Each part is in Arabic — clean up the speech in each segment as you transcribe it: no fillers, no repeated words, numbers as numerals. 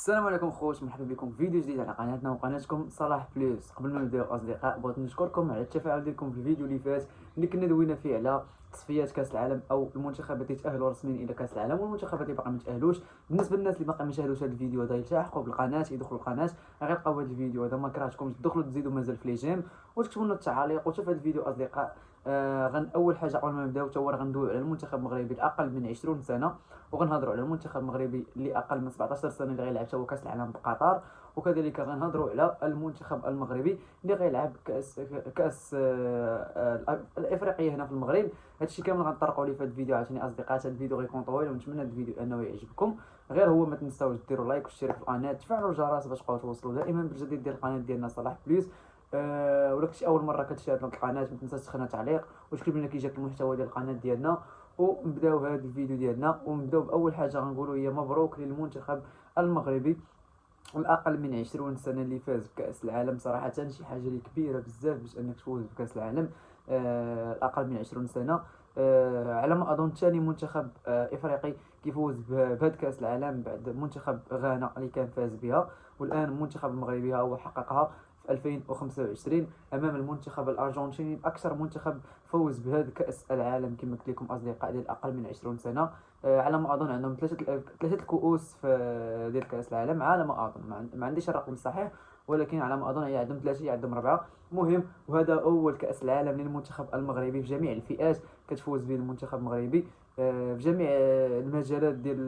السلام عليكم خوش، مرحبا بكم في فيديو جديد على قناتنا وقناتكم صلاح بليس. قبل ما نبداو اصدقاء بغيت نشكركم على التفاعل ديالكم في الفيديو اللي فات اللي كنا دوينا فيه على تصفيات كاس العالم او المنتخبات اللي تاهلوا رسميا الى كاس العالم والمنتخبات اللي باقي ما تاهلوش. بالنسبه للناس اللي باقي ما شاهدوش هذا الفيديو هذا يلتحقوا بالقناه، يدخلوا القناه غيلقاو هذا الفيديو هذا. ما كرهتكمش تدخلوا تزيدوا مازال في لي جيم وتكتبوا لنا التعاليق. وشوف هذا الفيديو اصدقاء، اول حاجه قبل ما نبداو تا هو غندويو على المنتخب المغربي الاقل من 20 سنه، وغنهضروا على المنتخب المغربي اللي اقل من 17 سنه اللي غيلعب هو كاس العالم بقطر، وكذلك غنهضروا على المنتخب المغربي اللي غيلعب كاس الافريقيه هنا في المغرب. هادشي كامل غنطرقوا ليه في هذا الفيديو. عشان اصدقاء هذا الفيديو غيكون طويل ونتمنى هذا الفيديو انه يعجبكم. غير هو ما تنساوش ديروا لايك واشتراك في القناه، تفعلوا الجرس باش تبقاو توصلوا دائما بالجديد ديال القناه ديالنا صلاح بليس. ولا كنتي اول مره كتشاهد القناه ما تنساش تخلينا تعليق وتكتب لنا كي جاك المحتوى ديال القناه ديالنا. ونبداو هذا الفيديو ديالنا ونبداو باول حاجه غنقولوا هي مبروك للمنتخب المغربي الاقل من 20 سنه اللي فاز بكاس العالم. صراحه شي حاجه اللي كبيره بزاف باش انك تفوز بكاس العالم. الاقل من 20 سنه. على ما اظن ثاني منتخب افريقي كيفوز بهذا كاس العالم بعد منتخب غانا اللي كان فاز بها، والان المنتخب المغربي هو حققها في 2025 امام المنتخب الارجنتيني، اكثر منتخب فوز بهذا كاس العالم كما قلت لكم اصدقاء ديال اقل من 20 سنه. على ما اظن عندهم ثلاثه الكؤوس في ديال كاس العالم، على ما اظن ما عنديش الرقم الصحيح، ولكن على ما اظن هي عندهم ثلاثه هي عندهم اربعه. مهم، وهذا اول كاس العالم للمنتخب المغربي في جميع الفئات كتفوز به المنتخب المغربي في جميع المجالات ديال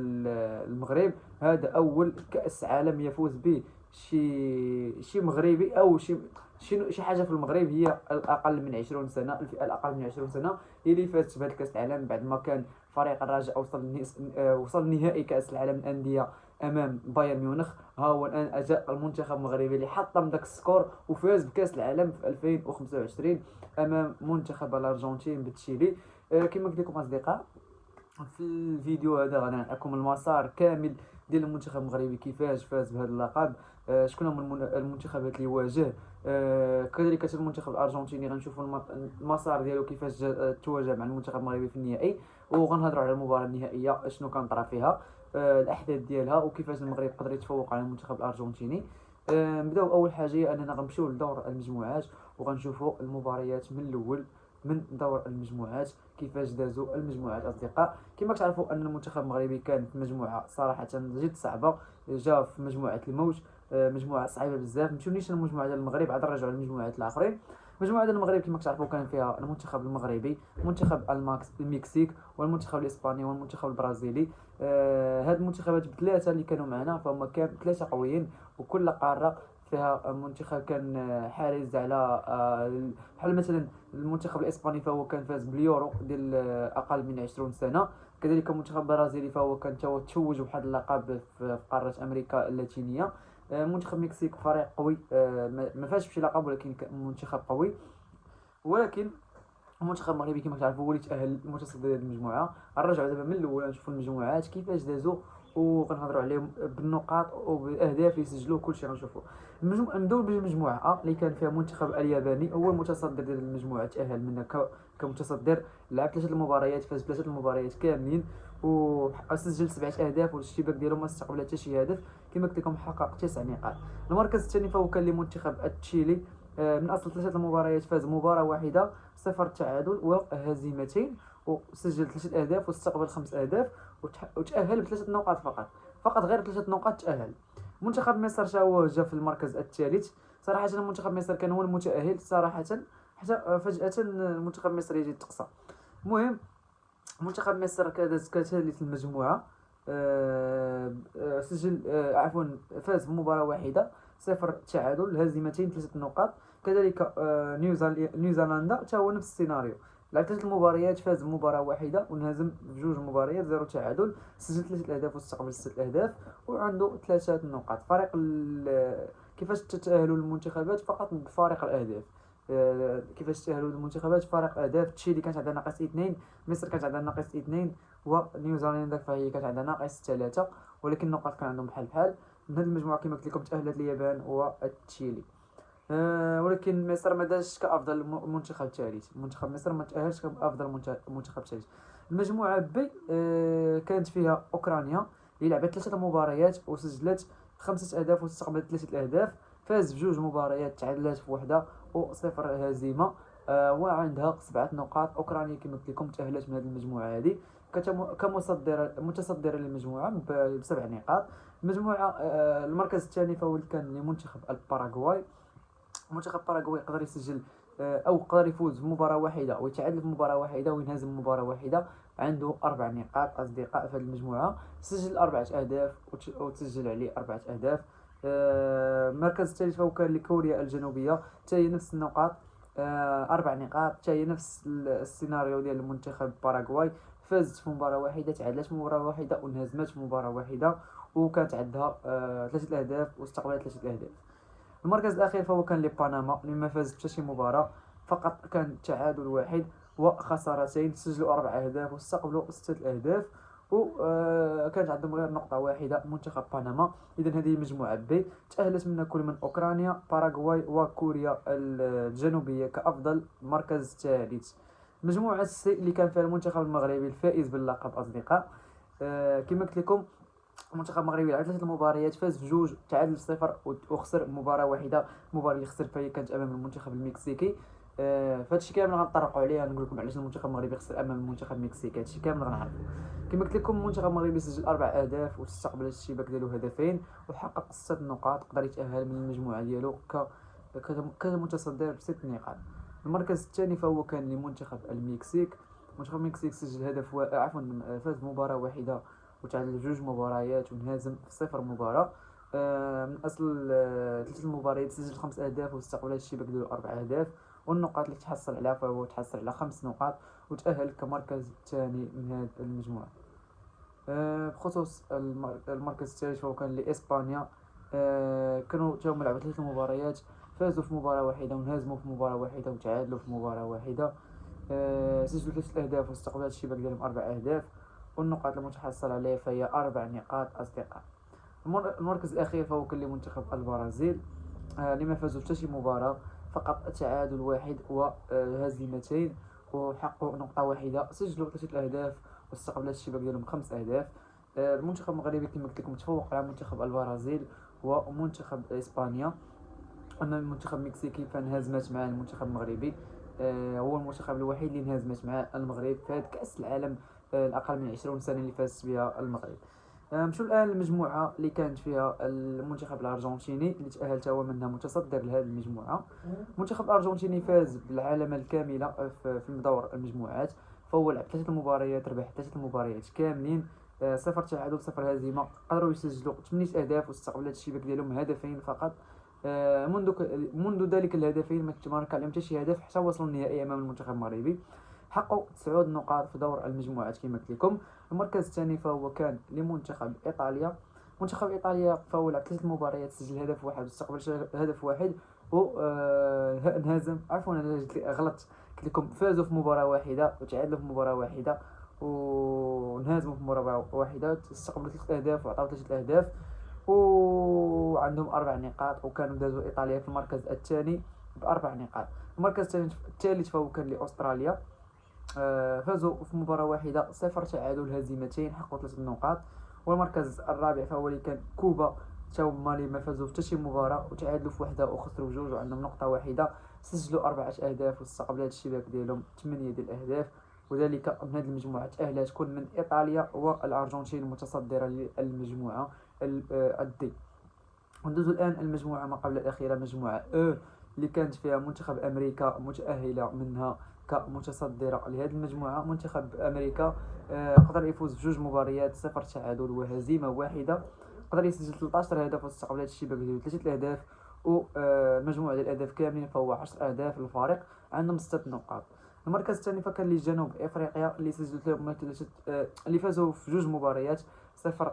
المغرب. هذا اول كاس عالم يفوز به شي مغربي او شي حاجه في المغرب. هي الاقل من 20 سنه، الفئه الاقل من 20 سنه هي اللي فازت بهذا كاس العالم بعد ما كان فريق الرجاء وصل نهائي كاس العالم الانديه امام بايرن ميونخ. ها هو الان اجاء المنتخب المغربي اللي حطم داك السكور وفاز بكاس العالم في 2025 امام منتخب الارجنتين بتشيلي. كما قلت لكم اصدقاء في الفيديو هذا غادي نعطيكم المسار كامل ديال المنتخب المغربي كيفاش فاز بهذا اللقب، شكون هما المنتخبات اللي واجه. كذلك المنتخب الارجنتيني غنشوفوا المسار ديالو كيفاش تواجه مع المنتخب المغربي في النهائي، وغنهضروا على المباراه النهائيه شنو كان طرا فيها، الاحداث ديالها وكيفاش المغرب قدر يتفوق على المنتخب الارجنتيني. نبداو اول حاجه هي اننا غنمشيو لدور المجموعات وغنشوفوا المباريات من الاول من دور المجموعات كيفاش دازوا المجموعات اصدقاء. كما تعرفوا ان المنتخب المغربي كان في مجموعه صراحه جد صعبه، جا في مجموعه الموت، مجموعه صعيبه بزاف. مشيونيش المجموعه ديال المغرب عاد نرجعوا للمجموعات الاخرين. المجموعه ديال المغرب كما تعرفوا كان فيها المنتخب المغربي، منتخب المكسيك والمنتخب الاسباني والمنتخب البرازيلي. هاد المنتخبات بثلاثه اللي كانوا معنا فهم كان ثلاثه قويين، وكل قاره فيها منتخب كان حارس على بحال مثلا المنتخب الاسباني فهو كان فاز باليورو ديال اقل من 20 سنه. كذلك المنتخب البرازيلي فهو كان تتوج بواحد اللقب في قاره امريكا اللاتينيه. منتخب المكسيك فريق قوي، ما فاش بشي لقب ولكن منتخب قوي. ولكن المنتخب المغربي كما تعرفوا هو اللي تاهل المتصدر هذه المجموعه. غنرجعوا دابا من الاول نشوفوا المجموعات كيفاش دازوا وغنهضروا عليهم بالنقاط وبالاهداف اللي سجلوا كلشي غنشوفوا. نبداو بالمجموعه اللي كان فيها المنتخب الياباني هو المتصدر ديال المجموعه، تاهل منها كمتصدر. لعب ثلاثه المباريات، فاز بثلاثه المباريات كاملين وسجل 7 اهداف والاشتباك ديالو ما استقبل حتى شي هدف. كما قلت لكم حقق 9 نقاط. المركز الثاني فهو كان لمنتخب تشيلي، من اصل 3 المباريات فاز مباراه واحده، 0 تعادل وهزيمتين، وسجل 3 اهداف واستقبل 5 اهداف وتاهل ب3 نقاط فقط غير 3 نقاط تاهل. منتخب مصر تا هو جا في المركز الثالث. صراحه منتخب مصر كان هو المتاهل صراحه، حتى فجاه المنتخب المصري يجي تقصى. المهم منتخب مصر كداز كثالث المجموعه، سجل عفوا فاز بمباراة واحدة، 0 تعادل هزيمتين 3 نقاط. كذلك نيوزيلندا تا هو نفس السيناريو، لعب 3 المباريات، فاز بمباراة واحدة وانهزم بجوج مباريات، 0 تعادل، سجل 3 اهداف واستقبل 6 اهداف وعنده 3 نقاط. كيفاش تتأهلوا المنتخبات فقط بفارق الاهداف. كيفاش تأهلوا المنتخبات فارق اهداف. تشيلي كانت عندها ناقص 2، مصر كانت عندها ناقص 2، ونيوزيلندا فهي كانت عندها ناقص 3، ولكن النقاط كان عندهم بحال. من هذه المجموعه كما قلت لكم تاهلت اليابان وتشيلي. ولكن مصر ما دازش كافضل منتخب ثالث. منتخب مصر ما تاهلش كافضل منتخب ثالث. المجموعه بي كانت فيها اوكرانيا اللي لعبت 3 مباريات وسجلت 5 أهداف واستقبل 3 أهداف. فاز بجوج مباريات، تعادلات في وحده وصفر هزيمه. وعندها 7 نقاط. اوكرانيا كما قلت لكم تاهلت من هذه المجموعه هذه متصدره للمجموعه ب7 نقاط. المجموعه المركز الثاني فهو كان لمنتخب الباراغواي. منتخب باراغواي قدر يسجل او قدر يفوز بمباراه واحده ويتعادل في مباراه واحده وينهزم مباراه واحده. عنده 4 نقاط اصدقاء في هذه المجموعه. سجل 4 اهداف وتسجل عليه 4 اهداف. المركز الثالث فهو كان لكوريا الجنوبيه، حتى هي نفس النقاط، 4 نقاط، حتى هي نفس السيناريو ديال المنتخب باراغواي. فازت في مباراه واحده، تعادلت في مباراه واحده وانهزمت في مباراه واحده، وكانت عندها 3 اهداف واستقبلت 3 اهداف. المركز الاخير فهو كان لبنما اللي ما فازت حتى شي مباراه، فقط كان تعادل واحد وخسارتين. سجلوا 4 اهداف واستقبلوا 6 اهداف، وكانت عندهم غير نقطه واحده منتخب بنما. اذا هذه مجموعه بي تاهلت منها كل من اوكرانيا، باراغواي وكوريا الجنوبيه كافضل مركز ثالث. مجموعه سي اللي كان فيها المنتخب المغربي الفائز باللقب اصدقاء. كما قلت لكم المنتخب المغربي لعب 3 المباريات، فاز في جوج، تعادل 0 وخسر مباراه واحده. المباراه اللي خسر فيها كانت امام المنتخب المكسيكي. فهادشي كامل غنطرقوا عليه، غنقول لكم علاش المنتخب المغربي خسر امام المنتخب المكسيكي. هادشي كامل غنعرفوا. كما قلت لكم المنتخب المغربي سجل 4 اهداف واستقبل الشباك ديالو هدفين وحقق 6 نقاط. قدر يتاهل من المجموعه ديالو كمتصدر ب6 نقاط. المركز الثاني فهو كان لمنتخب المكسيك. منتخب المكسيك سجل هدف فاز مباراه واحده وتعادل 2 مباريات وانهزم في 0 مباراه. من اصل 3 المباريات سجل 5 اهداف واستقبل الشباك ديالو 4 اهداف. والنقاط اللي تحصل عليها فهو تحصل على 5 نقاط وتأهل كمركز الثاني من هذه المجموعة. بخصوص المركز الثالث فهو كان لإسبانيا. كانوا تاهم لعبوا 3 مباريات، فازوا في مباراة واحدة وانهزموا في مباراة واحدة وتعادلوا في مباراة واحدة. سجلوا 3 أهداف واستقبلت الشباك ديالهم 4 أهداف. والنقاط المتحصل عليها فهي 4 نقاط أصدقاء. المركز الأخير فهو كان لمنتخب البرازيل. لما فازوا حتى شي مباراة، فقط تعادل واحد وهزيمتين وحققوا نقطة واحدة. سجلوا 3 أهداف واستقبلت الشباك ديالهم 5 أهداف. المنتخب المغربي كما قلت لكم تفوق على منتخب البرازيل ومنتخب إسبانيا. أما المنتخب المكسيكي فانهزمت مع المنتخب المغربي. هو المنتخب الوحيد اللي انهزمت مع المغرب في هذا كأس العالم الأقل من 20 سنة اللي فاز بها المغرب. نمشيو الان للمجموعه اللي كانت فيها المنتخب الارجنتيني اللي تاهل هو منها متصدر لهذه المجموعه. المنتخب الارجنتيني فاز بالعلامه الكامله في دور المجموعات، فهو لعب 3 مباريات، ربح 3 مباريات كاملين، 0 تعادل 0 هزيمه. قدروا يسجلوا 8 اهداف واستقبلت الشباك ديالهم هدفين فقط. منذ ذلك الهدفين ما تمارك عليهم حتى شي هدف حتى وصلوا النهائي امام المنتخب المغربي. حققوا 9 نقاط في دور المجموعات كما قلت لكم. المركز الثاني فهو كان لمنتخب ايطاليا. منتخب ايطاليا فهو لعب 3 مباريات، سجل هدف واحد واستقبل هدف واحد انهزم. عفوا انا غلطت، قلت لكم فازوا في مباراه واحده وتعادلوا في مباراه واحده وانهزموا في مباراه واحده. استقبلوا 3 اهداف وعطاو 3 اهداف وعندهم 4 نقاط، وكانوا دازوا ايطاليا في المركز الثاني ب4 نقاط. المركز الثالث فهو كان لاستراليا. فازوا في مباراة واحدة، 0 تعادل هزيمتين، حققوا 3 نقاط. والمركز الرابع فهو اللي كان كوبا، تا هما اللي ما فازوا في حتى شي مباراة وتعادلوا في وحدة وخسروا في 2 وعندهم نقطة واحدة. سجلوا 4 أهداف واستقبلت الشباك ديالهم 8 ديال الأهداف. وذلك من هذه المجموعة تأهلت كل من إيطاليا والأرجنتين المتصدرة للمجموعة الدي. وندوزو الآن المجموعة ما قبل الأخيرة، مجموعة اللي كانت فيها منتخب أمريكا متأهلة منها كمتصدرة لهذه المجموعة. منتخب أمريكا قدر يفوز في 2 مباريات، 0 تعادل وهزيمة واحدة. قدر يسجل 13 هدف واستقبلت الشباك ديالو 3 الأهداف، ومجموع ديال الأهداف كاملين فهو 10 أهداف. الفريق عندهم 6 نقاط. المركز الثاني فكان لجنوب افريقيا اللي سجلوا اللي فازوا في 2 مباريات، 0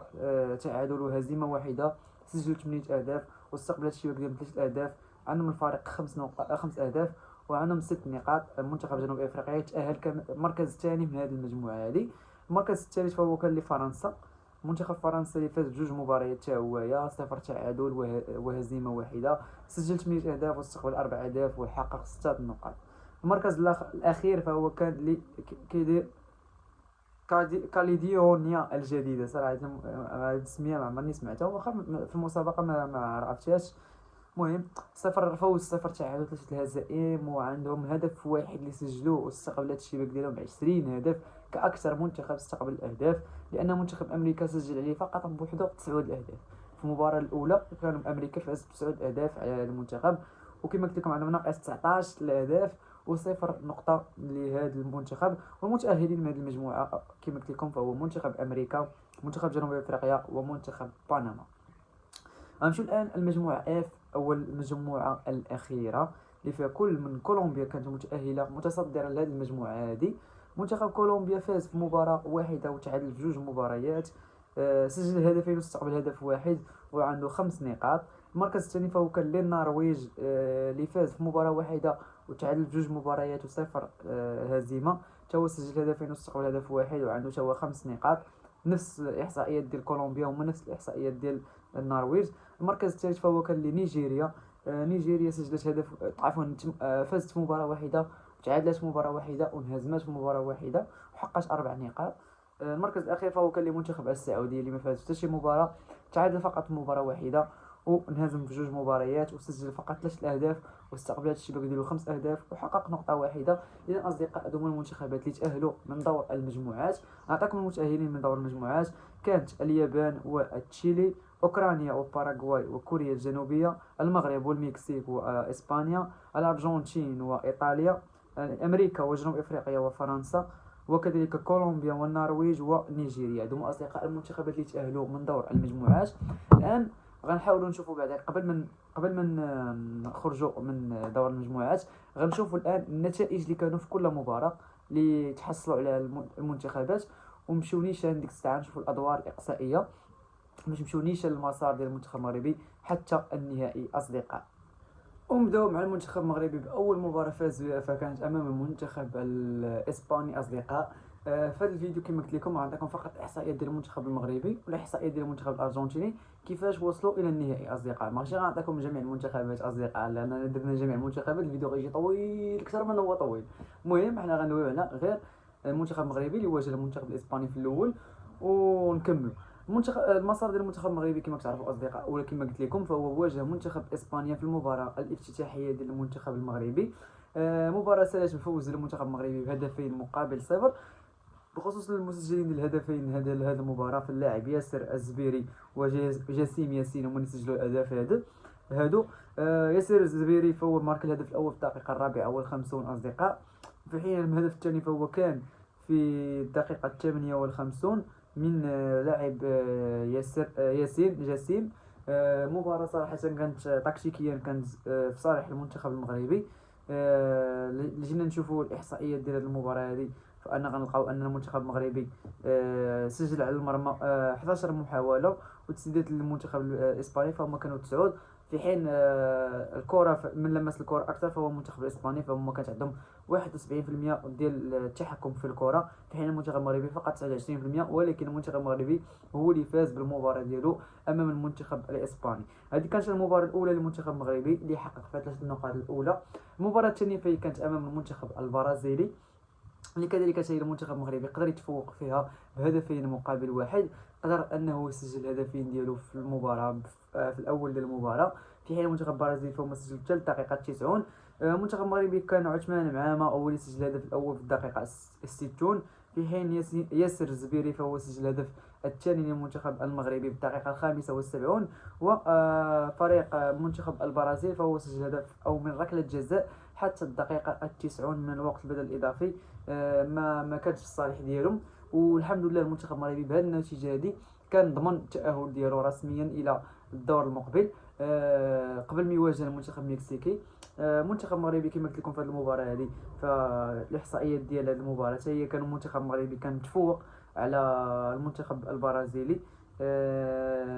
تعادل وهزيمة واحدة. سجلوا 8 أهداف واستقبلت الشباك ديالهم 3 أهداف. عندهم الفريق 5 أهداف وعندهم 6 نقاط. المنتخب جنوب افريقيا يتأهل كمركز الثاني من هذه المجموعة هذه. المركز الثالث فهو كان لفرنسا. منتخب فرنسا اللي فاز ب2 مباريات حتى هو، 0 تعادل وهزيمة واحدة. سجل 8 أهداف واستقبل 4 أهداف وحقق 6 نقاط. المركز الأخير فهو كان كيدير كاليديونيا الجديدة. صراحة هاد التسمية ما عمرني سمعتها، واخا في المسابقة ما عرفتهاش. المهم 0-0 تعادل 3 الهزائم، وعندهم هدف واحد اللي سجلوه واستقبلت الشباك ديالهم 20 هدف كأكثر منتخب استقبل الأهداف، لأن منتخب أمريكا سجل عليه فقط بوحده 9 الأهداف. في المباراة الأولى كان أمريكا فاز ب9 أهداف على هذا المنتخب، وكما قلت لكم عندهم ناقص 19 الأهداف وصفر نقطة لهذا المنتخب. والمتأهلين من هذه المجموعة كما قلت لكم فهو منتخب أمريكا، منتخب جنوب أفريقيا، ومنتخب بنما. غنمشيو الآن المجموعة اف، أول المجموعة الأخيرة اللي فيها كل من كولومبيا كانت متأهلة متصدرة لهذه المجموعة هذه. منتخب كولومبيا فاز في مباراة واحدة وتعادل في 2 مباريات، سجل هدفين واستقبل هدف واحد وعنده 5 نقاط. المركز الثاني فهو كان للنرويج، اللي فاز في مباراة واحدة وتعادل في 2 مباريات وصفر هزيمة، تا هو سجل هدفين واستقبل هدف واحد وعنده تا هو 5 نقاط. نفس الإحصائيات ديال كولومبيا هما نفس الإحصائيات ديال النرويج. المركز الثالث فهو كان لنيجيريا، نيجيريا سجلت هدف عفوا فازت في مباراة واحدة وتعادلت في مباراة واحدة وانهزمت في مباراة واحدة وحققت 4 نقاط. المركز الأخير فهو كان لمنتخب السعودية اللي ما فاز حتى شي مباراة، تعادل فقط في مباراة واحدة وانهزم في 2 مباريات وسجل فقط 3 الأهداف واستقبلت الشباك ديالو 5 أهداف وحقق نقطة واحدة. إذا أصدقاء هذوما المنتخبات اللي تأهلوا من دور المجموعات. نعطيكم المتأهلين من دور المجموعات: كانت اليابان وتشيلي، أوكرانيا وباراغواي وكوريا الجنوبية، المغرب والمكسيك وإسبانيا، الأرجنتين وإيطاليا، أمريكا وجنوب إفريقيا وفرنسا، وكذلك كولومبيا والنرويج ونيجيريا. هذوما أصدقاء المنتخبات اللي تأهلوا من دور المجموعات. الآن غنحاولوا نشوفوا بعد قبل من نخرجوا من دور المجموعات، غنشوفوا الآن النتائج اللي كانوا في كل مباراة اللي تحصلوا على المنتخبات، ومشيو نيشان ديك الساعة نشوفوا الأدوار الإقصائية باش نمشيو نيشان المسار ديال المنتخب المغربي حتى النهائي أصدقاء. ونبداو مع المنتخب المغربي باول مباراه فاز بها، فكانت امام المنتخب الاسباني اصدقاء. في هذا الفيديو كما قلت لكم غنعطيكم فقط احصائيات ديال المنتخب المغربي والاحصائيات ديال المنتخب الارجنتيني كيفاش وصلوا الى النهائي اصدقاء. ماشي غنعطيكم جميع المنتخبات اصدقاء لان درنا جميع المنتخبات الفيديو غيجي طويل اكثر من هو طويل. المهم حنا غندويو على غير المنتخب المغربي اللي واجه المنتخب الاسباني في الاول ونكملوا. المسار ديال المنتخب المغربي كما كتعرفوا اصدقاء، ولا كما قلت لكم فهو واجه منتخب اسبانيا في المباراه الافتتاحيه ديال المنتخب المغربي. مباراه سالت بفوز المنتخب المغربي بهدفين مقابل صفر. بخصوص المسجلين ديال الهدفين هذا المباراه، فاللاعب ياسر الزبيري وجسيم ياسين هما اللي سجلوا الاهداف هادو. ياسر الزبيري فهو مارك الهدف الاول في الدقيقه 54 اصدقاء، في حين الهدف الثاني فهو كان في الدقيقه 58 من لاعب ياسين جسيم. مباراة صراحة كانت تكتيكيا كانت في صالح المنتخب المغربي. جينا نشوفوا الإحصائيات ديال هذه المباراة هذه، فأنا غنلقاو أن المنتخب المغربي سجل على المرمى 11 محاولة، وتسديدات للمنتخب الإسباني فهم كانوا 9، في حين الكرة من لمس الكرة أكثر فهو المنتخب الإسباني فهم كانت عندهم 71% ديال التحكم في الكرة، في حين المنتخب المغربي فقط 29%. ولكن المنتخب المغربي هو اللي فاز بالمباراة ديالو أمام المنتخب الإسباني. هذه كانت المباراة الأولى للمنتخب المغربي اللي حقق فيها 3 النقاط الأولى. المباراة الثانية فهي كانت أمام المنتخب البرازيلي اللي كذلك سيد المنتخب المغربي قدر يتفوق فيها بهدفين مقابل واحد، قدر انه يسجل الهدفين ديالو في المباراه في الاول ديال المباراه، في حين المنتخب البرازيلي فهو سجل حتى الدقيقه 90. المنتخب المغربي كان عثمان معامه هو اللي سجل الهدف الاول في الدقيقه 60، في حين ياسر الزبيري فهو سجل الهدف الثاني للمنتخب المغربي في الدقيقه 75. وفريق منتخب البرازيل فهو سجل هدف او من ركله جزاء حتى الدقيقه 90 من الوقت البدل الاضافي. ما كانش في الصالح ديالهم، والحمد لله المنتخب المغربي بهذه النتيجه هذه كان ضمن التاهل ديالو رسميا الى الدور المقبل قبل ما يواجه المنتخب المكسيكي. المنتخب المغربي كما قلت لكم في هذه المباراه هذه، فالاحصائيات ديال هذه المباراه هي كان المنتخب المغربي كان متفوق على المنتخب البرازيلي.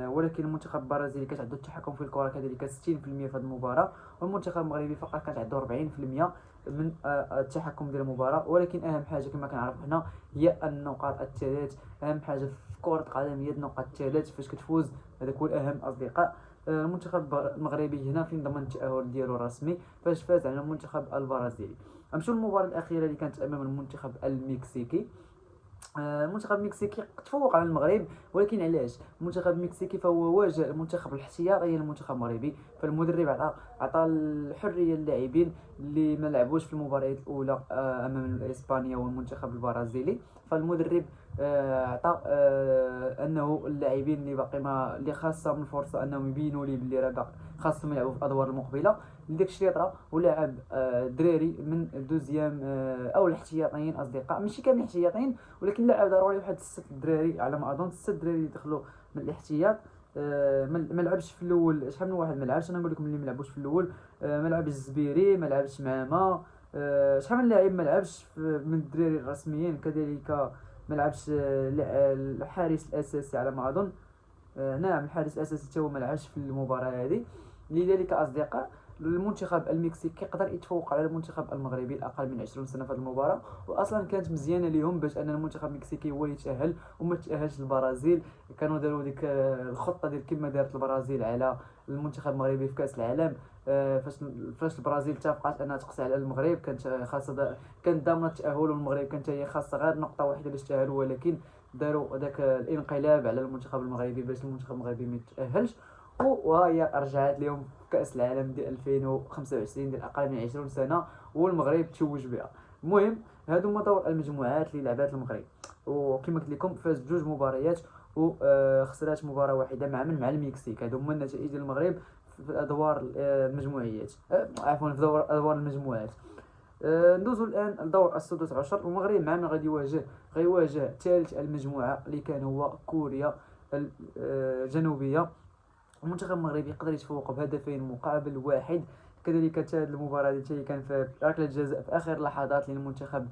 ولكن المنتخب البرازيلي كانت عنده التحكم في الكره كذلك 60% في هذه المباراه، والمنتخب المغربي فقط كانت عنده 40% من التحكم ديال المباراه. ولكن اهم حاجه كما كنعرفوا حنا هي النقاط الثلاث. اهم حاجه في كره القدم هي النقاط الثلاث، فاش كتفوز هذاك هو الاهم اصدقاء. المنتخب المغربي هنا فين ضمن التاهل ديالو الرسمي فاش فاز على المنتخب البرازيلي. نمشيو للمباراه الاخيره اللي كانت امام المنتخب المكسيكي. المنتخب المكسيكي تفوق على المغرب، ولكن علاش؟ المنتخب المكسيكي فهو واجه المنتخب الاحتياطي للمنتخب المغربي، فالمدرب عطى الحريه للاعبين اللي ما لعبوش في المباريات الاولى امام اسبانيا والمنتخب البرازيلي. فالمدرب عطى انه اللاعبين اللي باقي ما اللي خاصهم الفرصه انهم يبينوا لي باللي راه خاصهم يلعبوا في الادوار المقبله. لديك الشيء طرا ولاعب دراري من الدوزيام او الاحتياطيين اصدقاء، ماشي كامل احتياطيين، ولكن لاعب ضروري واحد 6 دراري على ما اظن، 6 دراري اللي دخلوا من الاحتياط. ما لعبش في الاول، شحال من واحد ما لعبش، انا نقول لكم اللي ما لعبوش في الاول. ما لعبش الزبيري، ما لعبش معما. شحال من لاعب ما لعبش من الدراري الرسميين كذلك. ما لعبش الحارس الاساسي على ما اظن. نعم الحارس الاساسي حتى هو ما لعبش في المباراه هذه. لذلك اصدقاء المنتخب المكسيكي قدر يتفوق على المنتخب المغربي الاقل من 20 سنه في هذه المباراه، واصلا كانت مزيانه لهم باش ان المنتخب المكسيكي هو اللي يتاهل وما تاهلش البرازيل. كانوا داروا ديك الخطه ديال كما دارت البرازيل على المنتخب المغربي في كاس العالم. فاش البرازيل اتفقت انها تقصي على المغرب، كانت خاصه كانت ضامنه التاهل، والمغرب كانت هي خاصه غير نقطه واحده باش تاهلوا، ولكن داروا داك الانقلاب على المنتخب المغربي باش المنتخب المغربي ما يتاهلش. وهي رجعت لهم كاس العالم ديال 2025 ديال اقل من 20 سنه، والمغرب تشوج بها. المهم هادو هما دور المجموعات اللي لعبات المغرب، وكما قلت لكم فاز بجوج مباريات وخسرات مباراه واحده مع المكسيك. هادو هما النتائج ديال المغرب في ادوار المجموعيات، عفوا في دور ادوار المجموعات. ندوزو الان لدور السدس عشر. المغرب مع من غيواجه ثالث المجموعه اللي كان هو كوريا الجنوبيه. المنتخب المغربي يقدر يتفوق بهدفين مقابل واحد. كذلك هذه المباراة اللي كان في ركلة جزاء في آخر لحظات للمنتخب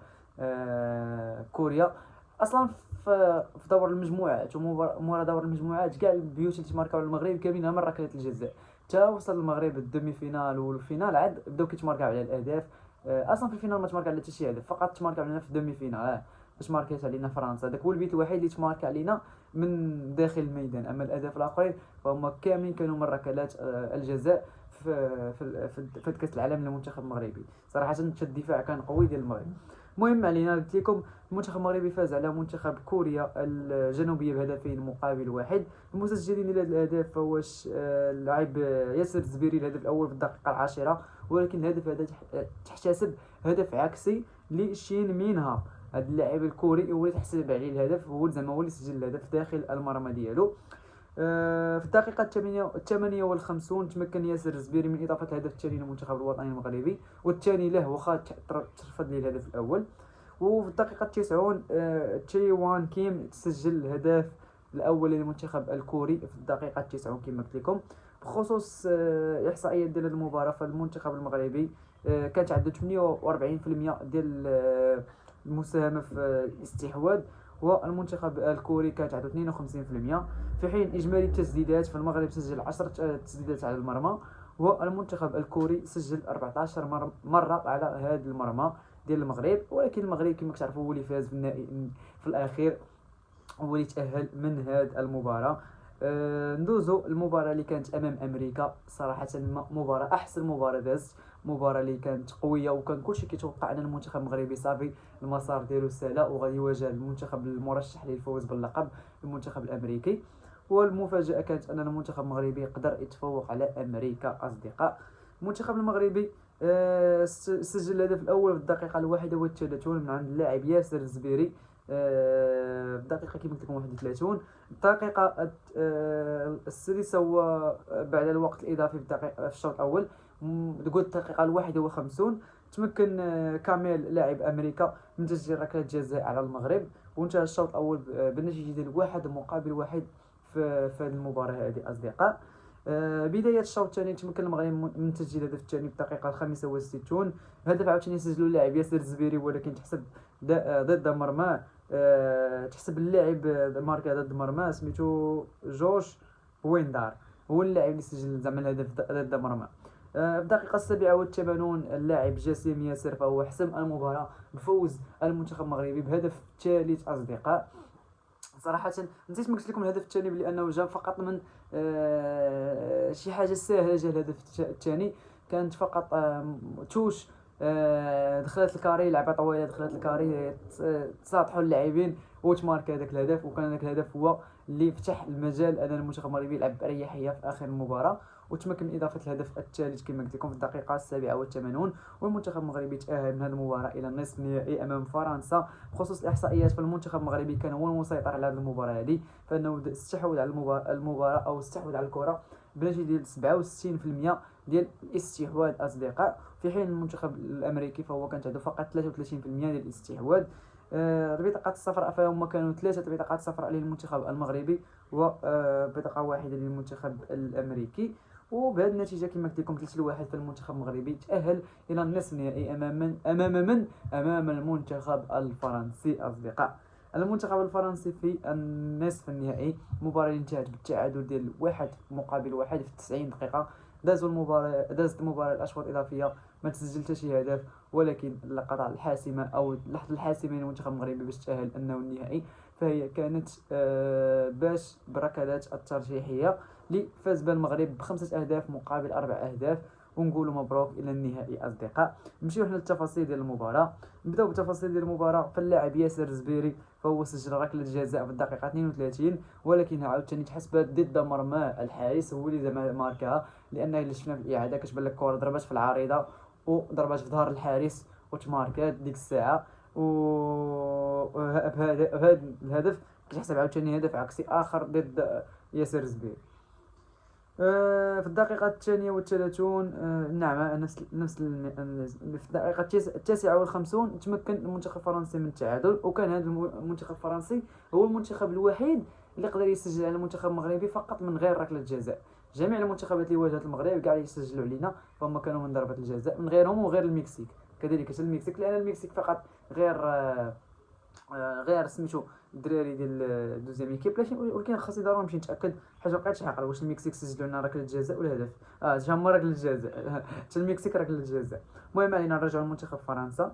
كوريا. أصلا في دور المجموعات ومورا دور المجموعات كاع البيوت اللي تماركاو على المغرب كاملين من ركلة الجزاء، تا وصل المغرب الدومي فينال والفينال عاد بداو كيتماركاو على الأهداف. أصلا في الفينال ما تمارك على حتى شي هدف، فقط تمارك علينا في الدومي فينال باش ماركات علينا فرنسا. داك هو البيت الوحيد اللي تمارك علينا من داخل الميدان، اما الاهداف الاخرين فهم كاملين كانوا من ركلات الجزاء في كاس العالم للمنتخب المغربي. صراحه الدفاع كان قوي ديال المغرب. المهم علينا قلت لكم المنتخب المغربي فاز على منتخب كوريا الجنوبيه بهدفين مقابل واحد. المسجلين لهذه الاهداف فهو اللاعب ياسر الزبيري الهدف الاول في الدقيقه العاشره، ولكن الهدف هذا تحتسب هدف عكسي لشين مينها. هذا اللاعب الكوري هو اللي تحسب عليه الهدف، هو زعما هو اللي سجل الهدف داخل المرمى ديالو. في الدقيقة 58 تمكن ياسر الزبيري من إضافة الهدف الثاني للمنتخب الوطني المغربي، والثاني له واخا ترفض ليه الهدف الأول. وفي الدقيقة 90 تشي وان كيم تسجل الهدف الأول للمنتخب الكوري في الدقيقة 90 كما قلت لكم. بخصوص إحصائيات ديال المباراة، فالمنتخب المغربي كانت عنده 48% ديال المساهمة في الاستحواذ، والمنتخب الكوري كانت عنده 52%. في حين إجمالي التسديدات فالمغرب سجل 10 تسديدات على المرمى، والمنتخب الكوري سجل 14 مرة على هذا المرمى ديال المغرب. ولكن المغرب كما كتعرفوا هو اللي فاز في النهائي في الأخير، هو اللي تأهل من هذه المباراة. ندوزو المباراة اللي كانت أمام أمريكا. صراحة مباراة أحسن مباراة دازت، مباراة اللي كانت قوية، وكان كلشي كيتوقع أن المنتخب المغربي صافي المسار ديالو سهل وغادي يواجه المنتخب المرشح للفوز باللقب المنتخب الأمريكي. والمفاجأة كانت أن المنتخب المغربي يقدر يتفوق على أمريكا أصدقاء. المنتخب المغربي سجل الهدف الأول في الدقيقة 31 من عند اللاعب ياسر الزبيري في الدقيقة كما قلت لكم 31. الدقيقة السادسة هو بعد الوقت الإضافي في الشوط الأول، تقول الدقيقة 51 تمكن كاميل لاعب أمريكا من تسجيل ركلة جزاء على المغرب، وانتهى الشوط الأول بالنتيجة ديال 1-1 في هذه المباراة هذه أصدقاء. بداية الشوط الثاني تمكن المغرب من تسجيل الهدف الثاني في الدقيقة 65. هدف عاوتاني سجلو اللاعب ياسر الزبيري، ولكن تحسب ضد مرماه. تحسب اللاعب ماركا ضد مرماه سميتو جوش بويندار، هو اللاعب اللي سجل زعما الهدف ضد مرماه. في الدقيقة 87 اللاعب جاسم ياسر فهو حسم المباراة بفوز المنتخب المغربي بهدف ثالث أصدقاء. صراحة نسيت ما قلت لكم الهدف الثاني بأنه جاء فقط من شي حاجة سهلة. جا الهدف الثاني كانت فقط توش دخلت الكاري، لعبه طويله دخلت الكاري، تصاطحوا اللاعبين وتمارك هذاك الهدف. وكان هذاك الهدف هو اللي فتح المجال ان المنتخب المغربي يلعب باريحيه في اخر المباراه، وتمكن من اضافه الهدف الثالث كما قلت لكم في الدقيقه 87. والمنتخب المغربي تاهل من هذه المباراه الى النصف النهائي امام فرنسا. بخصوص الاحصائيات، فالمنتخب المغربي كان هو المسيطر على هذه المباراه هذه، فانه استحوذ على المباراه او استحوذ على الكره بنسبه ديال 67% ديال الاستحواذ اصدقاء، في حين المنتخب الامريكي فهو كانت عنده فقط 33% ديال الاستحواذ. البطاقات الصفراء فهم كانوا 3 بطاقات صفراء للمنتخب المغربي وبطاقه واحده للمنتخب الامريكي. وبهذه النتيجه كما قلت لكم 3-1، فالمنتخب المغربي تاهل الى النصف النهائي امام المنتخب الفرنسي اصدقاء. المنتخب الفرنسي في النصف النهائي، مباراة اللي انتهت بالتعادل ديال 1-1 في 90 دقيقة. دازت المباراة الأشواط الإضافية، ما تسجل حتى شي هدف، ولكن اللقطة الحاسمة أو اللحظة الحاسمة للمنتخب المغربي باش تأهل أنه النهائي، فهي كانت باش بركلات الترجيحية اللي فاز بها المغرب ب5 أهداف مقابل 4 أهداف. ونقولوا مبروك الى النهائي اصدقاء. نمشيو حنا للتفاصيل ديال المباراه. نبداو بالتفاصيل ديال المباراه. فاللاعب ياسر الزبيري فهو سجل ركله جزاء في الدقيقه 32، ولكنها عاوتاني تحسبات ضد مرمى الحارس، هو اللي زعما ماركاها، لانه اللي شفنا في الاعاده كتبان لك الكره ضربات في العارضه وضربات في ظهر الحارس وتماركات ديك الساعه. بهذا الهدف كتحسب عاوتاني هدف عكسي اخر ضد ياسر الزبيري. في الدقيقة 32، نعم في الدقيقة 59 تمكن المنتخب الفرنسي من التعادل، وكان هذا المنتخب الفرنسي هو المنتخب الوحيد اللي قدر يسجل على المنتخب المغربي فقط من غير ركلة جزاء. جميع المنتخبات اللي واجهت المغرب كاع يسجلوا علينا فهم كانوا من ضربة الجزاء، من غيرهم وغير المكسيك كذلك. حتى المكسيك، لأن المكسيك فقط غير سميتو الدراري ديال دوزيام ايكيب، ولكن خاصني ضروري نمشي نتاكد حيت مابقيتش عاقل واش المكسيك سجلوا لنا ركله جزاء ولا هدف. تا هما ركله جزاء حتى المكسيك ركله جزاء. المهم علينا نرجعوا لمنتخب فرنسا.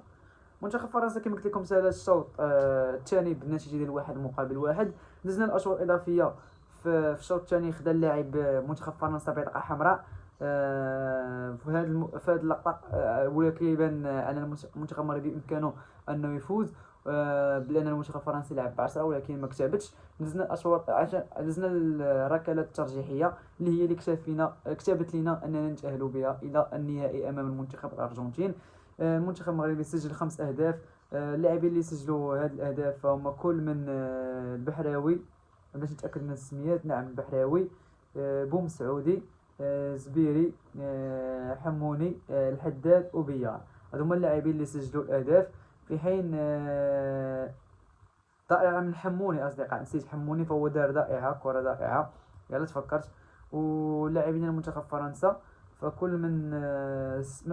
منتخب فرنسا كما قلت لكم سال الشوط الثاني بالنتيجه ديال 1-1. دزنا الاشواط الاضافيه. في الشوط الثاني خدا اللاعب منتخب فرنسا بطاقه حمراء في هذه اللقطه، ولا كيبان ان المنتخب المغربي بامكانه انه يفوز، بلان المنتخب الفرنسي لعب ب10 ولكن ما كتبتش. دزنا الاشواط دزنا الركلات الترجيحيه اللي هي اللي كتبت لنا اننا نتاهلوا بها الى النهائي امام المنتخب الارجنتين. المنتخب المغربي سجل 5 اهداف. اللاعبين اللي سجلوا هاد الاهداف هم كل من البحراوي، باش نتاكد من السميات. نعم البحراوي، بوم سعودي، زبيري، حموني، الحداد وبيار. هذو هما اللاعبين اللي سجلوا الاهداف، في حين ضائعة من حموني اصدقاء، نسيت حموني فهو دار ضائعة، كرة ضائعة يلا تفكرت. ولاعبين المنتخب فرنسا فكل من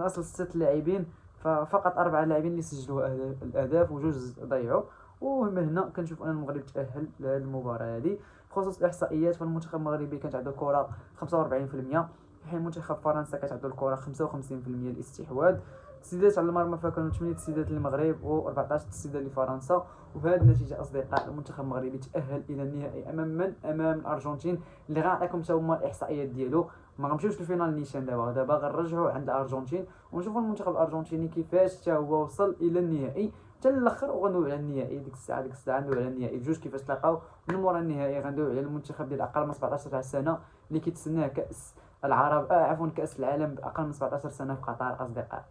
اصل 6 لاعبين ففقط 4 لاعبين اللي سجلوا الاهداف وجوج ضيعوا. ومن هنا كنشوف ان المغرب تاهل لهذه المباراه هذه. بخصوص الاحصائيات، فالمنتخب المغربي كانت عنده الكره 45%، في حين منتخب فرنسا كانت عنده الكره 55% الاستحواذ. تسديدات على المرمى فكانوا 8 تسديدات للمغرب و14 تسديدات لفرنسا. وبهذه النتيجه اصدقاء المنتخب المغربي تاهل الى النهائي امام من؟ امام الارجنتين، اللي غنعطيكم حتى هما الاحصائيات ديالو. ما غنمشيوش للفينال نيشان دابا غنرجعوا عند الارجنتين ونشوفوا المنتخب الارجنتيني كيفاش حتى هو وصل الى النهائي حتى الاخر، وغندويو على النهائي ديك الساعه ندويو على النهائي بجوج كيفاش تلاقاو. من مورا النهائي غندويو على المنتخب ديال اقل من 17 سنه اللي كيتسناه كاس العرب كاس العالم باقل من 17 سنه في قطر اصدقاء.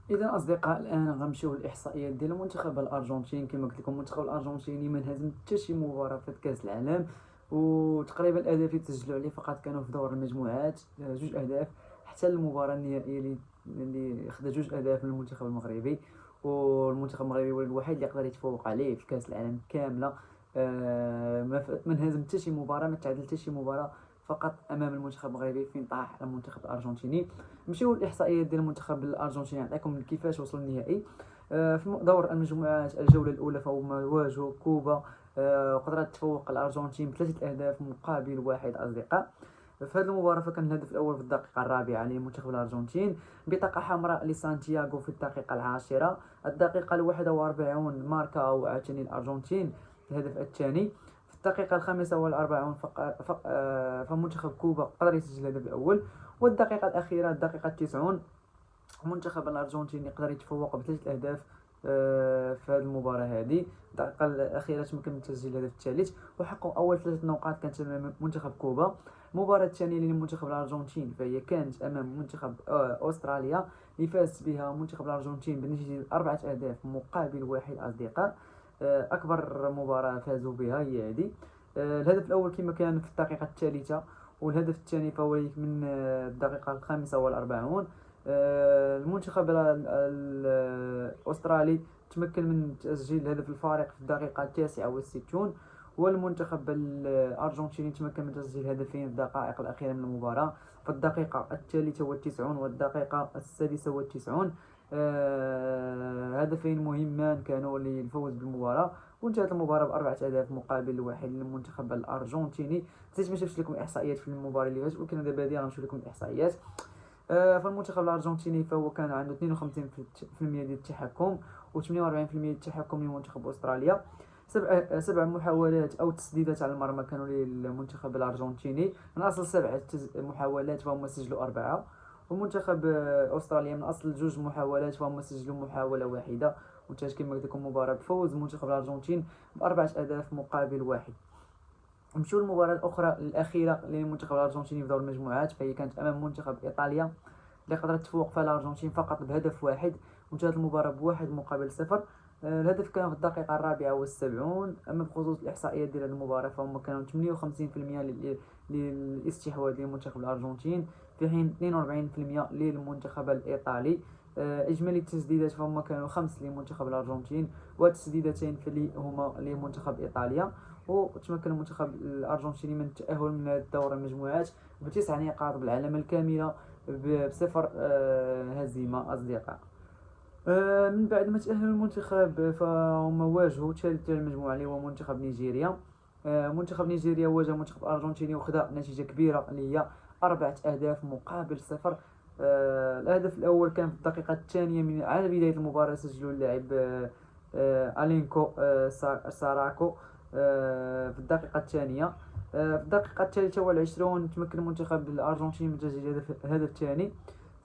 اذا اصدقاء الان غنمشيو للاحصائيات ديال المنتخب الارجنتين. كما قلت لكم المنتخب الارجنتيني ما انهزم حتى شي مباراه في كاس العالم، وتقريبا الاهداف اللي تسجلوا عليه فقط كانوا في دور المجموعات 2 اهداف، حتى المباراه النهائيه اللي خدا 2 اهداف من المنتخب المغربي. والمنتخب المغربي هو الوحيد اللي يقدر يتفوق عليه في كاس العالم كامله. ما انهزم حتى شي مباراه، ما تعادل حتى شي مباراه، فقط امام المنتخب المغربي فين طاح على المنتخب الارجنتيني. نمشيو للاحصائيات ديال المنتخب الارجنتيني نعطيكم كيفاش وصلوا للنهائي. في دور المجموعات الجوله الاولى فهما واجهوا كوبا، قدرت تفوق الارجنتين ب3 اهداف مقابل 1 اصدقاء. في هذه المباراه فكان الهدف الاول في الدقيقه 4 لمنتخب الارجنتين، بطاقه حمراء لسانتياغو في الدقيقه 10. الدقيقه 41 ماركاو عاوتاني الارجنتين الهدف الثاني. في الدقيقه 45 فمنتخب كوبا قدر يسجل الهدف الاول. والدقيقه الاخيره الدقيقه 90 المنتخب الارجنتيني قدر يتفوق بثلاث اهداف في هذه المباراه هذه. الدقيقه الاخيره تمكن من تسجيل الهدف الثالث وحققوا اول 3 نقاط كانت امام منتخب كوبا. المباراه الثانيه للمنتخب الارجنتيني فهي كانت امام منتخب استراليا اللي فاز بها منتخب الارجنتين بنتيجه 4 اهداف مقابل 1 اصدقاء. اكبر مباراه فازوا بها هي هذه. الهدف الاول كما كان في الدقيقه الثالثه، والهدف الثاني فهو من الدقيقه الخامسه والأربعون. المنتخب الأسترالي تمكن من تسجيل الهدف الفارق في الدقيقة 69، والمنتخب الأرجنتيني تمكن من تسجيل هدفين في الدقائق الأخيرة من المباراة في الدقيقة 93 والدقيقة 96. هدفين مهمان كانوا للفوز بالمباراة، وانتهت المباراة ب4 أهداف مقابل 1 للمنتخب الأرجنتيني. نسيت ما شفتش لكم الإحصائيات في المباراة اللي فاتت، ولكن دابا غادي نشوف لكم الإحصائيات. فالمنتخب الارجنتيني فهو كان عنده 52% ديال التحكم و48% ديال التحكم لمنتخب استراليا. سبع محاولات او تسديدات على المرمى كانوا للمنتخب الارجنتيني. من اصل 7 محاولات فهم سجلوا 4، والمنتخب استراليا من اصل 2 محاولات فهم سجلوا محاولة واحدة. وانتهت كما قلت لكم المباراة بفوز المنتخب الارجنتين ب4 أهداف مقابل 1. نمشيو للمباراة الأخرى الأخيرة للمنتخب الأرجنتيني في دور المجموعات، فهي كانت أمام منتخب إيطاليا اللي قدرت تفوق فيها الأرجنتين فقط بهدف واحد، وانتهت المباراة ب1 مقابل 0. الهدف كان في الدقيقة 74. أما بخصوص الإحصائيات ديال هذه المباراة فهم كانوا 58% للاستحواذ للمنتخب الأرجنتين في حين 42% للمنتخب الإيطالي. إجمالي التسديدات فهم كانوا 5 لمنتخب الأرجنتين وتسديدتين هما لمنتخب إيطاليا. وتمكن المنتخب الارجنتيني من التاهل من هذه الدور المجموعات ب9 نقاط بالعلامه الكامله بصفر هزيمه اصدقاء. من بعد ما تاهل المنتخب فهم واجهوا ثالث المجموعه اللي هو منتخب نيجيريا. منتخب نيجيريا واجه منتخب الارجنتيني وخذا نتيجه كبيره اللي هي 4 أهداف مقابل 0. الهدف الاول كان في الدقيقه الثانيه من على بدايه المباراه سجلوا اللاعب الينكو ساراكو في الدقيقة الثانية. في الدقيقة الثالثة والعشرون تمكن المنتخب الأرجنتيني من تسجيل هدف ثاني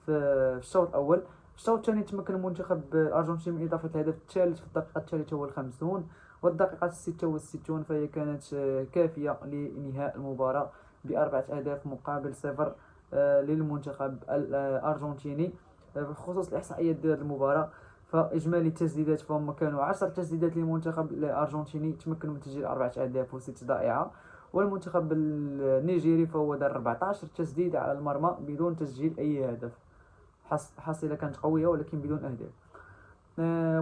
في الشوط الأول. في الشوط الثاني تمكن المنتخب الأرجنتيني من إضافة الهدف الثالث في الدقيقة الثالثة والخمسون، والدقيقة 66 فهي كانت كافية لإنهاء المباراة ب4 أهداف مقابل 0 للمنتخب الأرجنتيني. بخصوص الإحصائيات ديال المباراة فاجمالي التسديدات فهم كانوا 10 تسديدات للمنتخب الارجنتيني تمكنوا من تسجيل 4 أهداف و6 ضائعه، والمنتخب النيجيري فهو دار 14 تسديد على المرمى بدون تسجيل اي هدف. حصيله كانت قويه ولكن بدون اهداف.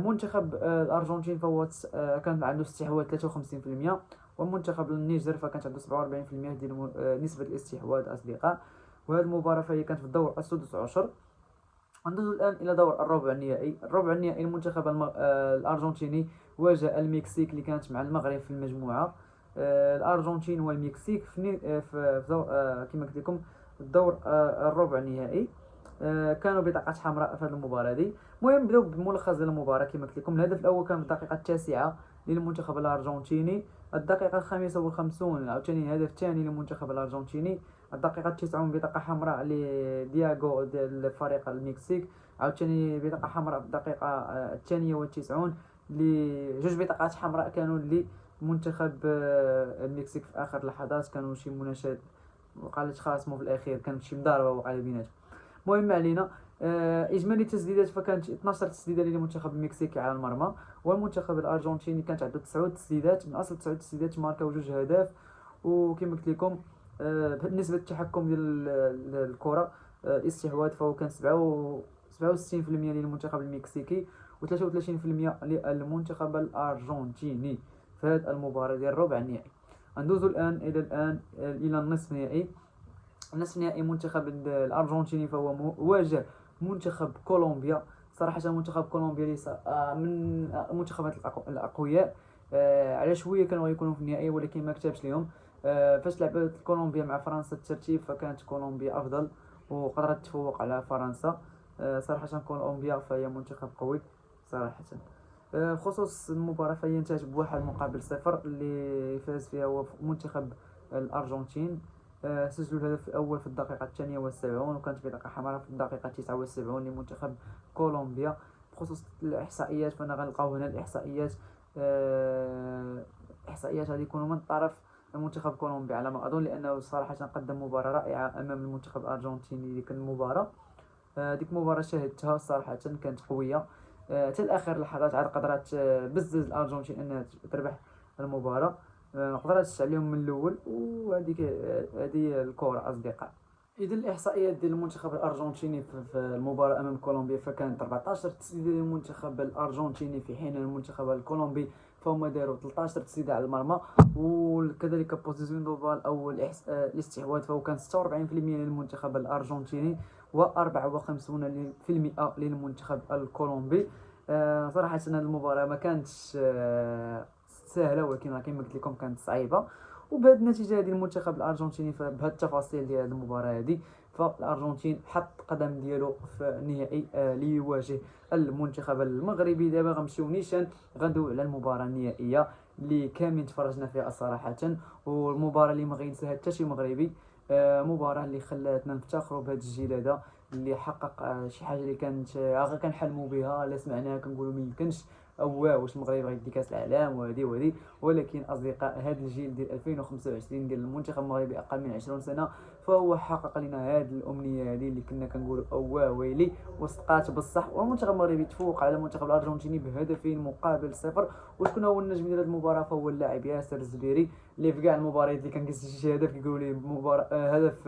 منتخب الارجنتين فهو كان عنده استحواذ 53%، والمنتخب النيجر فكانت عنده 47% ديال نسبه الاستحواذ اصدقاء. وهذه المباراه فهي كانت في الدور السادس عشر. ندوز الآن إلى دور الربع النهائي. الربع النهائي المنتخب الأرجنتيني واجه المكسيك اللي كانت مع المغرب في المجموعة. الأرجنتين والمكسيك في دور كما قلت لكم الدور الربع النهائي. كانوا بطاقة حمراء في هذه المباراة دي. المهم نبداو بملخص ديال المباراة. كما قلت لكم الهدف الأول كان في الدقيقة 9 للمنتخب الأرجنتيني. الدقيقة 55 عاوتاني الهدف الثاني للمنتخب الأرجنتيني. الدقيقة 90 بطاقة حمراء لدياغو ديال فريق المكسيك. عاوتاني بطاقة حمراء في الدقيقة الثانية والتسعون لجوج بطاقات حمراء كانوا لمنتخب المكسيك في آخر لحظات. كانوا شي مناشد وقالت خاصمو في الأخير، كانت شي مضاربة وقع بيناتهم. المهم ما علينا. اجمالي التسديدات فكانت 12 تسديده للمنتخب المكسيكي على المرمى، والمنتخب الارجنتيني كانت عنده 9 تسديدات. من اصل 9 تسديدات ماركاو 2 أهداف. وكما قلت لكم بالنسبه للتحكم ديال الكره الاستحواذ فهو كان 67% للمنتخب المكسيكي و33% للمنتخب الارجنتيني في هذه المباراه ديال الربع النهائي. ندوزو الى النصف النهائي. النصف النهائي منتخب الارجنتيني فهو واجه منتخب كولومبيا. صراحه منتخب كولومبيا ليس من المنتخبات الاقوياء. على شويه كانوا غيكونوا في النهائي ولكن ما كتبش لهم. فاش لعبت كولومبيا مع فرنسا الترتيب فكانت كولومبيا افضل وقدرت تفوق على فرنسا. صراحه كولومبيا فهي منتخب قوي صراحه. بخصوص المباراه فهي انتهت ب1 مقابل 0 اللي فاز فيها هو منتخب الارجنتين. سجلوا الهدف الأول في الدقيقة 72، وكانت بطاقة حمراء في الدقيقة 79 لمنتخب كولومبيا. بخصوص الإحصائيات فأنا غنلقاو هنا الإحصائيات. الإحصائيات غادي يكونوا من طرف المنتخب كولومبيا على ما أظن، لأنه صراحة قدم مباراة رائعة أمام المنتخب الأرجنتيني. ديك المباراة ديك المباراة شاهدتها صراحة كانت قوية حتى لآخر لحظات. عاد قدرت بزز الأرجنتين أنها تربح المباراة، ما قدرتش عليهم من الأول، وهذيك هذه الكرة أصدقاء. إذا الإحصائيات ديال المنتخب الأرجنتيني في المباراة أمام كولومبيا فكانت 14 تسديدة للمنتخب الأرجنتيني، في حين المنتخب الكولومبي فهم داروا 13 تسديدة على المرمى. وكذلك بوزيسيون دو بال أو الاستحواذ فهو كان 46% للمنتخب الأرجنتيني و54% للمنتخب الكولومبي. صراحة هذه المباراة ما كانتش سهلة، ولكن كما قلت لكم كانت صعيبة. وبهذه النتيجه هذه المنتخب الارجنتيني بهذه التفاصيل ديال هذه المباراه هذه، فالارجنتين حط قدم ديالو في النهائي ليواجه المنتخب المغربي. دابا غنمشيو نيشان غندويو على المباراه النهائيه اللي كاملين تفرجنا فيها صراحه، والمباراه اللي ما غينساها حتى شي مغربي. مباراه اللي خلاتنا نفتخروا بهذا الجيل هذا اللي حقق شي حاجه اللي كانت غير كنحلموا بها. لا سمعناها كنقولوا ما يمكنش، او واش المغرب غيدي كاس العالم وهذه. ولكن اصدقاء، هذا الجيل ديال 2025 ديال المنتخب المغربي اقل من 20 سنه فهو حقق لنا هذه الامنيه هذه اللي كنا كنقولوا اواه ويلي، وصدقات بصح. والمنتخب المغربي تفوق على المنتخب الارجنتيني بهدفين مقابل صفر. وشكون هو النجم ديال هذه المباراه؟ فهو اللاعب ياسر الزبيري، اللي في كاع المباريات اللي كان كيسجل شي هدف كيقولوا ليه مباراه هدف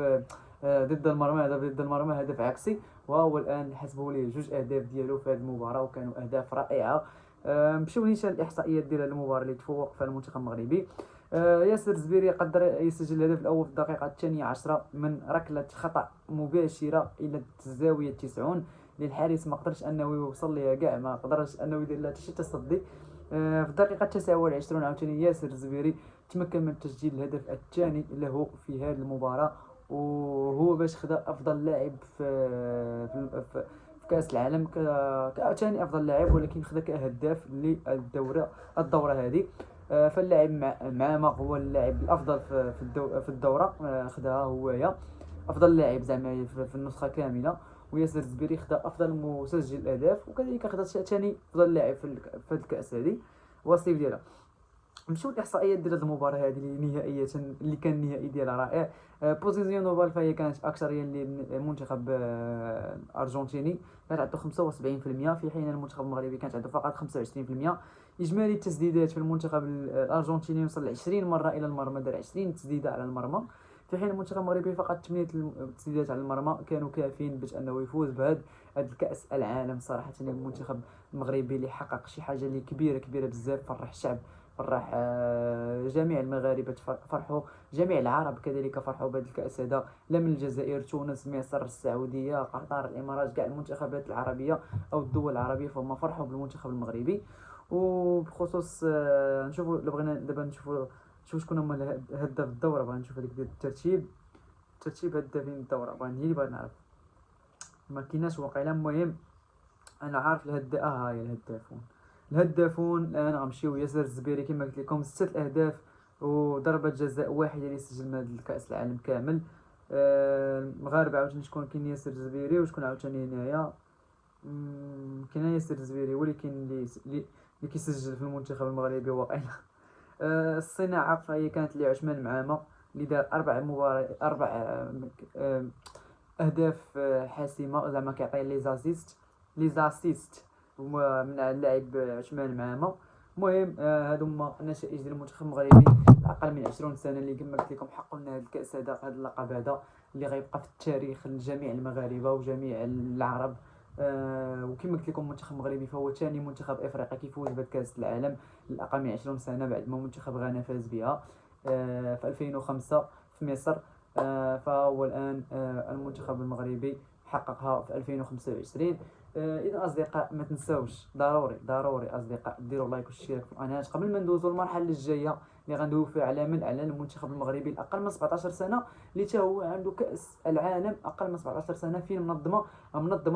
ضد المرمى، هدف ضد المرمى، هدف عكسي. وهو الان حسبوا ليه 2 اهداف ديالو في هذه المباراه، وكانوا اهداف رائعه. نمشيو نيشان الاحصائيات ديال المباراه اللي تفوق فيها المنتخب المغربي. ياسر الزبيري قدر يسجل الهدف الاول في الدقيقه 12 من ركله خطا مباشره الى الزاويه 90 للحارس. ما قدرش انه يوصل ليها كاع، ما قدرش انه يدير لها حتى شي تصدي. في الدقيقه 29 عاوتاني ياسر الزبيري تمكن من تسجيل الهدف الثاني له في هذه المباراه، وهو باش خدا افضل لاعب في كاس العالم كثاني افضل لاعب، ولكن خدا كهداف الدوره هذه. فاللاعب مع هو اللاعب الافضل في الدوره، خداها هويا افضل لاعب زعما في النسخه كامله. وياسر الزبيري خدا افضل مسجل اهداف، وكذلك خدا ثاني افضل لاعب في الكاس هذه والصيف ديالها. نمشيو الاحصائيات ديال هذه المباراه هذه اللي نهائيه اللي كان النهائي ديالها رائع. بوزيسيون نوفال فهي كانت اكثريه للمنتخب الارجنتيني، كانت عنده 75%، في حين المنتخب المغربي كانت عنده فقط 25%. اجمالي التسديدات في المنتخب الارجنتيني وصل 20 مره الى المرمى، دار 20 تسديده على المرمى، في حين المنتخب المغربي فقط 8 تسديدات على المرمى كانوا كافيين باش انه يفوز بهذا الكاس العالم. صراحه المنتخب المغربي اللي حقق شي حاجه اللي كبيره بزاف، فرح الشعب، فرح جميع المغاربه، فرحوا جميع العرب كذلك، فرحوا بهذا الكاس هذا، لا من الجزائر، تونس، مصر، السعوديه، قطر، الامارات، كاع المنتخبات العربيه او الدول العربيه فهم فرحوا بالمنتخب المغربي. وبخصوص نشوفوا لو بغينا دابا نشوفوا شكون هما هداف الدوره، بغينا نشوف هذيك ترتيب هدافين الدوره، بغينا نعرف، ما كايناش واقيلا. المهم انا عارف هي الهدافون الان غنمشيو ياسر الزبيري كما قلت لكم 6 اهداف وضربه جزاء واحده اللي سجل من هذا الكاس العالم كامل. المغاربه عاوتاني شكون كاين؟ ياسر الزبيري، وشكون عاوتاني هنايا؟ كاين ياسر الزبيري، ولكن اللي كيسجل في المنتخب المغربي واقيلا الصناعه فهي كانت لعثمان معامه، اللي دار 4 اهداف حاسمه، زعما كيعطي لي زاسيست من اللاعب عثمان معامه. المهم هادو هما النتائج ديال المنتخب المغربي اقل من 20 سنه اللي كما قلت لكم حققوا لنا هذا الكاس هذا، هذا اللقب هذا اللي غيبقى في التاريخ لجميع المغاربه وجميع العرب. وكما قلت لكم المنتخب المغربي فهو ثاني منتخب افريقي كيفوز بكاس العالم الاقل من 20 سنه، بعد ما منتخب غانا فاز بها في 2005 في مصر. فهو الان المنتخب المغربي حققها في 2025. اذا اصدقاء ما تنساوش ضروري اصدقاء ديروا لايك واشتراك في القناه قبل ما ندوزوا المرحله الجايه اللي غندويو فيها على المنتخب المغربي الاقل من 17 سنه، اللي حتى هو عنده كاس العالم اقل من 17 سنه فين منظمه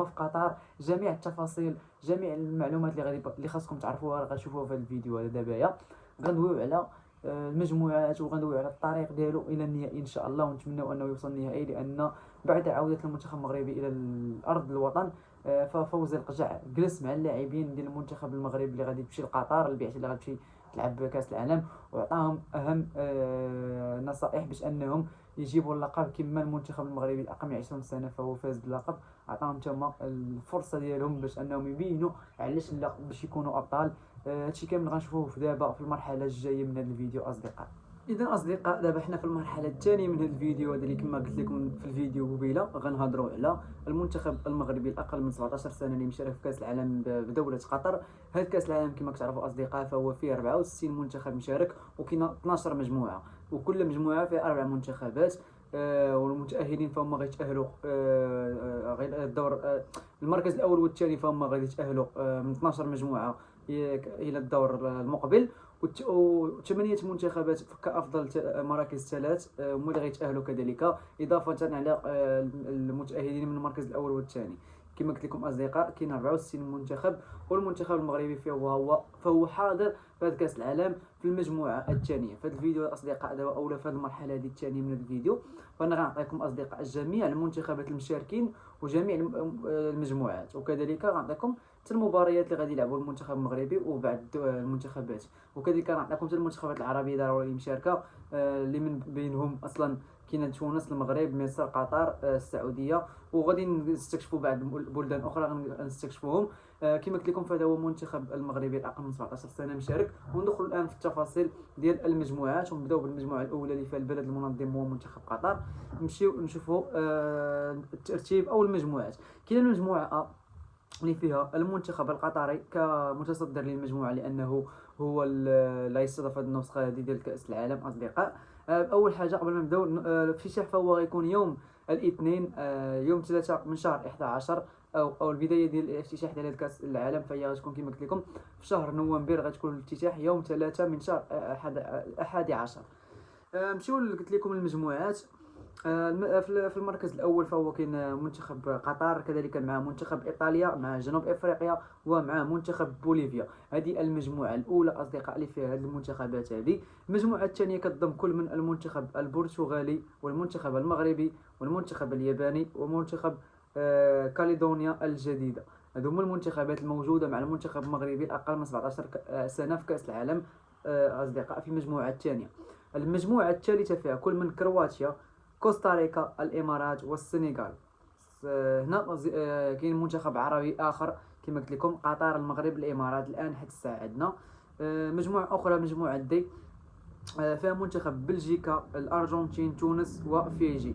في قطر. جميع التفاصيل، جميع المعلومات اللي خاصكم تعرفوها غتشوفوها في هذا الفيديو هذا دابايا. غندويو على المجموعات، وغندوي على الطريق ديالو الى النهائي ان شاء الله، ونتمنوا انه يوصل النهائي، لان بعد عوده المنتخب المغربي الى الارض الوطن ففوزي القجع جلس مع اللاعبين ديال المنتخب المغربي اللي غادي تمشي لقطر، البعثه اللي غتمشي تلعب كاس العالم، وعطاهم اهم نصائح باش انهم يجيبوا اللقب كما المنتخب المغربي الاقل من 20 سنه فهو فاز باللقب. عطاهم تما الفرصه ديالهم باش انهم يبينوا علاش لا باش يكونوا ابطال. هادشي كامل غنشوفوه في دابا في المرحله الجايه من هذا الفيديو اصدقاء. اذا اصدقاء دابا حنا في المرحله الثانيه من هذا الفيديو هذا اللي كما قلت لكم في الفيديو قبيله، غنهضروا على المنتخب المغربي الاقل من 17 سنه اللي مشارك في كاس العالم بدوله قطر. هذا كاس العالم كما كتعرفوا اصدقاء فهو فيه 64 منتخب مشارك، وكاين 12 مجموعه، وكل مجموعه فيها 4 منتخبات. والمتاهلين فهم غيتاهلوا غير الدور المركز الاول والثاني فهم غادي يتاهلوا من 12 مجموعه الى الدور المقبل، وثمانية منتخبات كأفضل مراكز ثلاث هما اللي غيتأهلوا كذلك، إضافة على المتأهلين من المركز الأول والثاني. كما قلت لكم أصدقاء كاين 64 منتخب، والمنتخب المغربي فهو حاضر في هذا كأس العالم في المجموعة الثانية. في هذا الفيديو أصدقاء دابا أولا في هذه المرحلة هذه الثانية من هذا الفيديو، فأنا غنعطيكم أصدقاء جميع المنتخبات المشاركين وجميع المجموعات، وكذلك غنعطيكم المباريات اللي غادي يلعبوا المنتخب المغربي وبعد المنتخبات، وكذلك كنعطيكم المنتخبات العربيه ضروري مشاركه اللي من بينهم اصلا كاين تونس، المغرب، مصر، قطر، السعوديه، وغادي نستكشفوا بعض بلدان اخرى غنستكشفوهم. كما قلت لكم فهذا هو المنتخب المغربي الاقل من 17 سنه مشارك. وندخل الان في التفاصيل ديال المجموعات، ونبداو بالمجموعه الاولى اللي فيها البلد المنظم هو منتخب قطر. نمشيو نشوفوا الترتيب او المجموعات. كاين المجموعه اللي فيها المنتخب القطري كمتصدر للمجموعه لانه هو اللي يستضيف هذه النسخه هذه ديال كاس العالم اصدقاء. اول حاجه قبل ما نبداو الافتتاح فهو غيكون يوم الاثنين يوم 3 من شهر 11 او البدايه ديال الافتتاح ديال كاس العالم، فهي غتكون كما قلت لكم في شهر نوفمبر، غتكون الافتتاح يوم 3 من شهر 11. نمشيو قلت لكم المجموعات. في المركز الاول فهو كاين منتخب قطر، كذلك مع منتخب ايطاليا، مع جنوب افريقيا، ومع منتخب بوليفيا. هذه المجموعه الاولى اصدقاء اللي فيها هذه المنتخبات هذه. المجموعه الثانيه كتضم كل من المنتخب البرتغالي والمنتخب المغربي والمنتخب الياباني ومنتخب كاليدونيا الجديده. هذو هما المنتخبات الموجوده مع المنتخب المغربي الاقل من 17 سنه في كاس العالم اصدقاء في المجموعه الثانيه. المجموعه الثالثه فيها كل من كرواتيا، كوستاريكا، الامارات والسنغال. هنا كاين منتخب عربي اخر كما قلت لكم قطر، المغرب، الامارات الان حتى الساعه عندنا. مجموعه اخرى مجموعه دي فيها منتخب بلجيكا، الارجنتين، تونس وفيجي.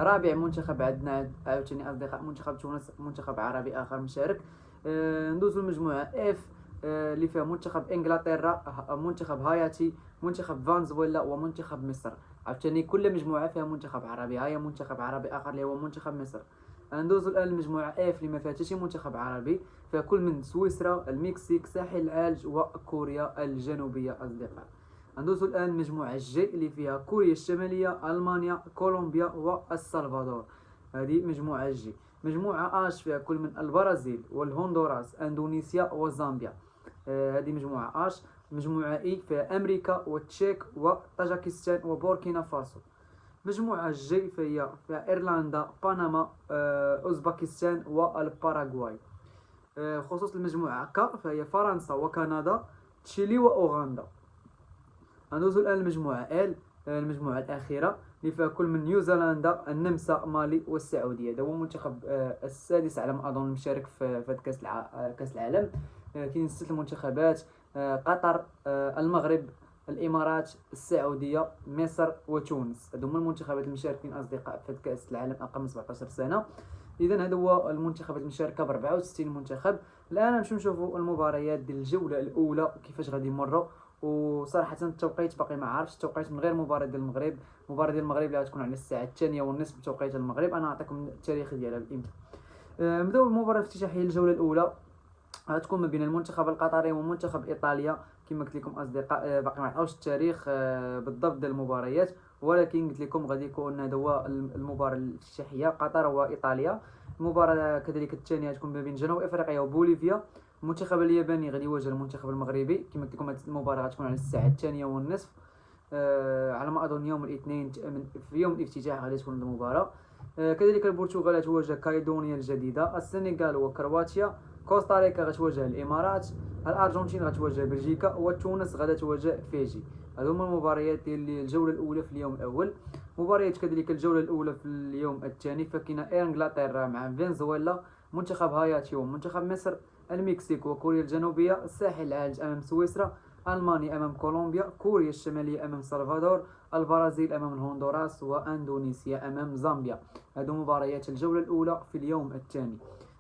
رابع منتخب عندنا عاوتاني اصدقاء منتخب تونس، منتخب عربي اخر مشارك. ندوزو المجموعه اف اللي فيها منتخب انجلترا، منتخب هايتي، منتخب فنزويلا ومنتخب مصر. عاوتاني كل مجموعه فيها منتخب عربي، هيا منتخب عربي اخر اللي هو منتخب مصر. ندوزو الان المجموعه اف اللي ما فيها حتى شي منتخب عربي، فيها كل من سويسرا، المكسيك، ساحل العاج وكوريا الجنوبيه اصدقاء. ندوزو الان المجموعه جي اللي فيها كوريا الشماليه، المانيا، كولومبيا والسلفادور. هذه مجموعه جي. مجموعه اش فيها كل من البرازيل والهندوراس، اندونيسيا وزامبيا. هذه مجموعه اش. مجموعه اي فيها امريكا والتشيك وطاجيكستان وبوركينا فاسو. مجموعه جي فيها ايرلندا، بنما، اوزبكستان والباراغواي. خصوص المجموعه ك فهي فرنسا وكندا، تشيلي واوغندا. ندوزو الان المجموعه ال المجموعه الاخيره اللي فيها كل من نيوزيلندا، النمسا، مالي والسعوديه. هذا هو المنتخب السادس على ما اظن مشارك في كاس العالم. كاين 6 المنتخبات: قطر، المغرب، الامارات، السعوديه، مصر وتونس. هادو هما المنتخبات المشاركين اصدقاء في كاس العالم اقل من 17 سنه. اذا هذا هو المنتخبات المشاركه ب 64 منتخب. الان نمشيو نشوفوا المباريات ديال الجوله الاولى كيفاش غادي يمروا. وصراحه التوقيت باقي ما عارفش التوقيت من غير مباراه ديال المغرب. المباراه ديال المغرب اللي غتكون على الساعه 2:30 بتوقيت المغرب. انا نعطيكم التاريخ ديالها بامتى. نبداو بالمباراه الافتتاحيه للجوله الاولى، غتكون ما بين المنتخب القطري ومنتخب ايطاليا. كما قلت لكم اصدقاء باقي ما عرفوش التاريخ بالضبط ديال المباريات، ولكن قلت لكم غادي يكون هذا هو المباراه الافتتاحيه قطر وايطاليا. المباراه كذلك الثانيه غتكون ما بين جنوب افريقيا وبوليفيا. المنتخب الياباني غادي يواجه المنتخب المغربي. كما قلت لكم هذه المباراه غتكون على الساعه 2:30 على ما اظن يوم الاثنين، في يوم الافتتاح غادي تكون المباراه. كذلك البرتغال غتواجه كايدونيا الجديده، السنغال وكرواتيا، كوستاريكا غتواجه الامارات، الارجنتين غتواجه بلجيكا، وتونس غادا تواجه فيجي. هذو هما المباريات ديال الجوله الاولى في اليوم الاول. مباريات كذلك الجوله الاولى في اليوم الثاني، فكاين انجلترا مع فنزويلا، منتخب هايتي ومنتخب مصر، المكسيك وكوريا الجنوبيه، الساحل العاج امام سويسرا، المانيا امام كولومبيا، كوريا الشماليه امام سلفادور، البرازيل امام الهندوراس، واندونيسيا امام زامبيا. هذو مباريات الجوله الاولى في اليوم الثاني.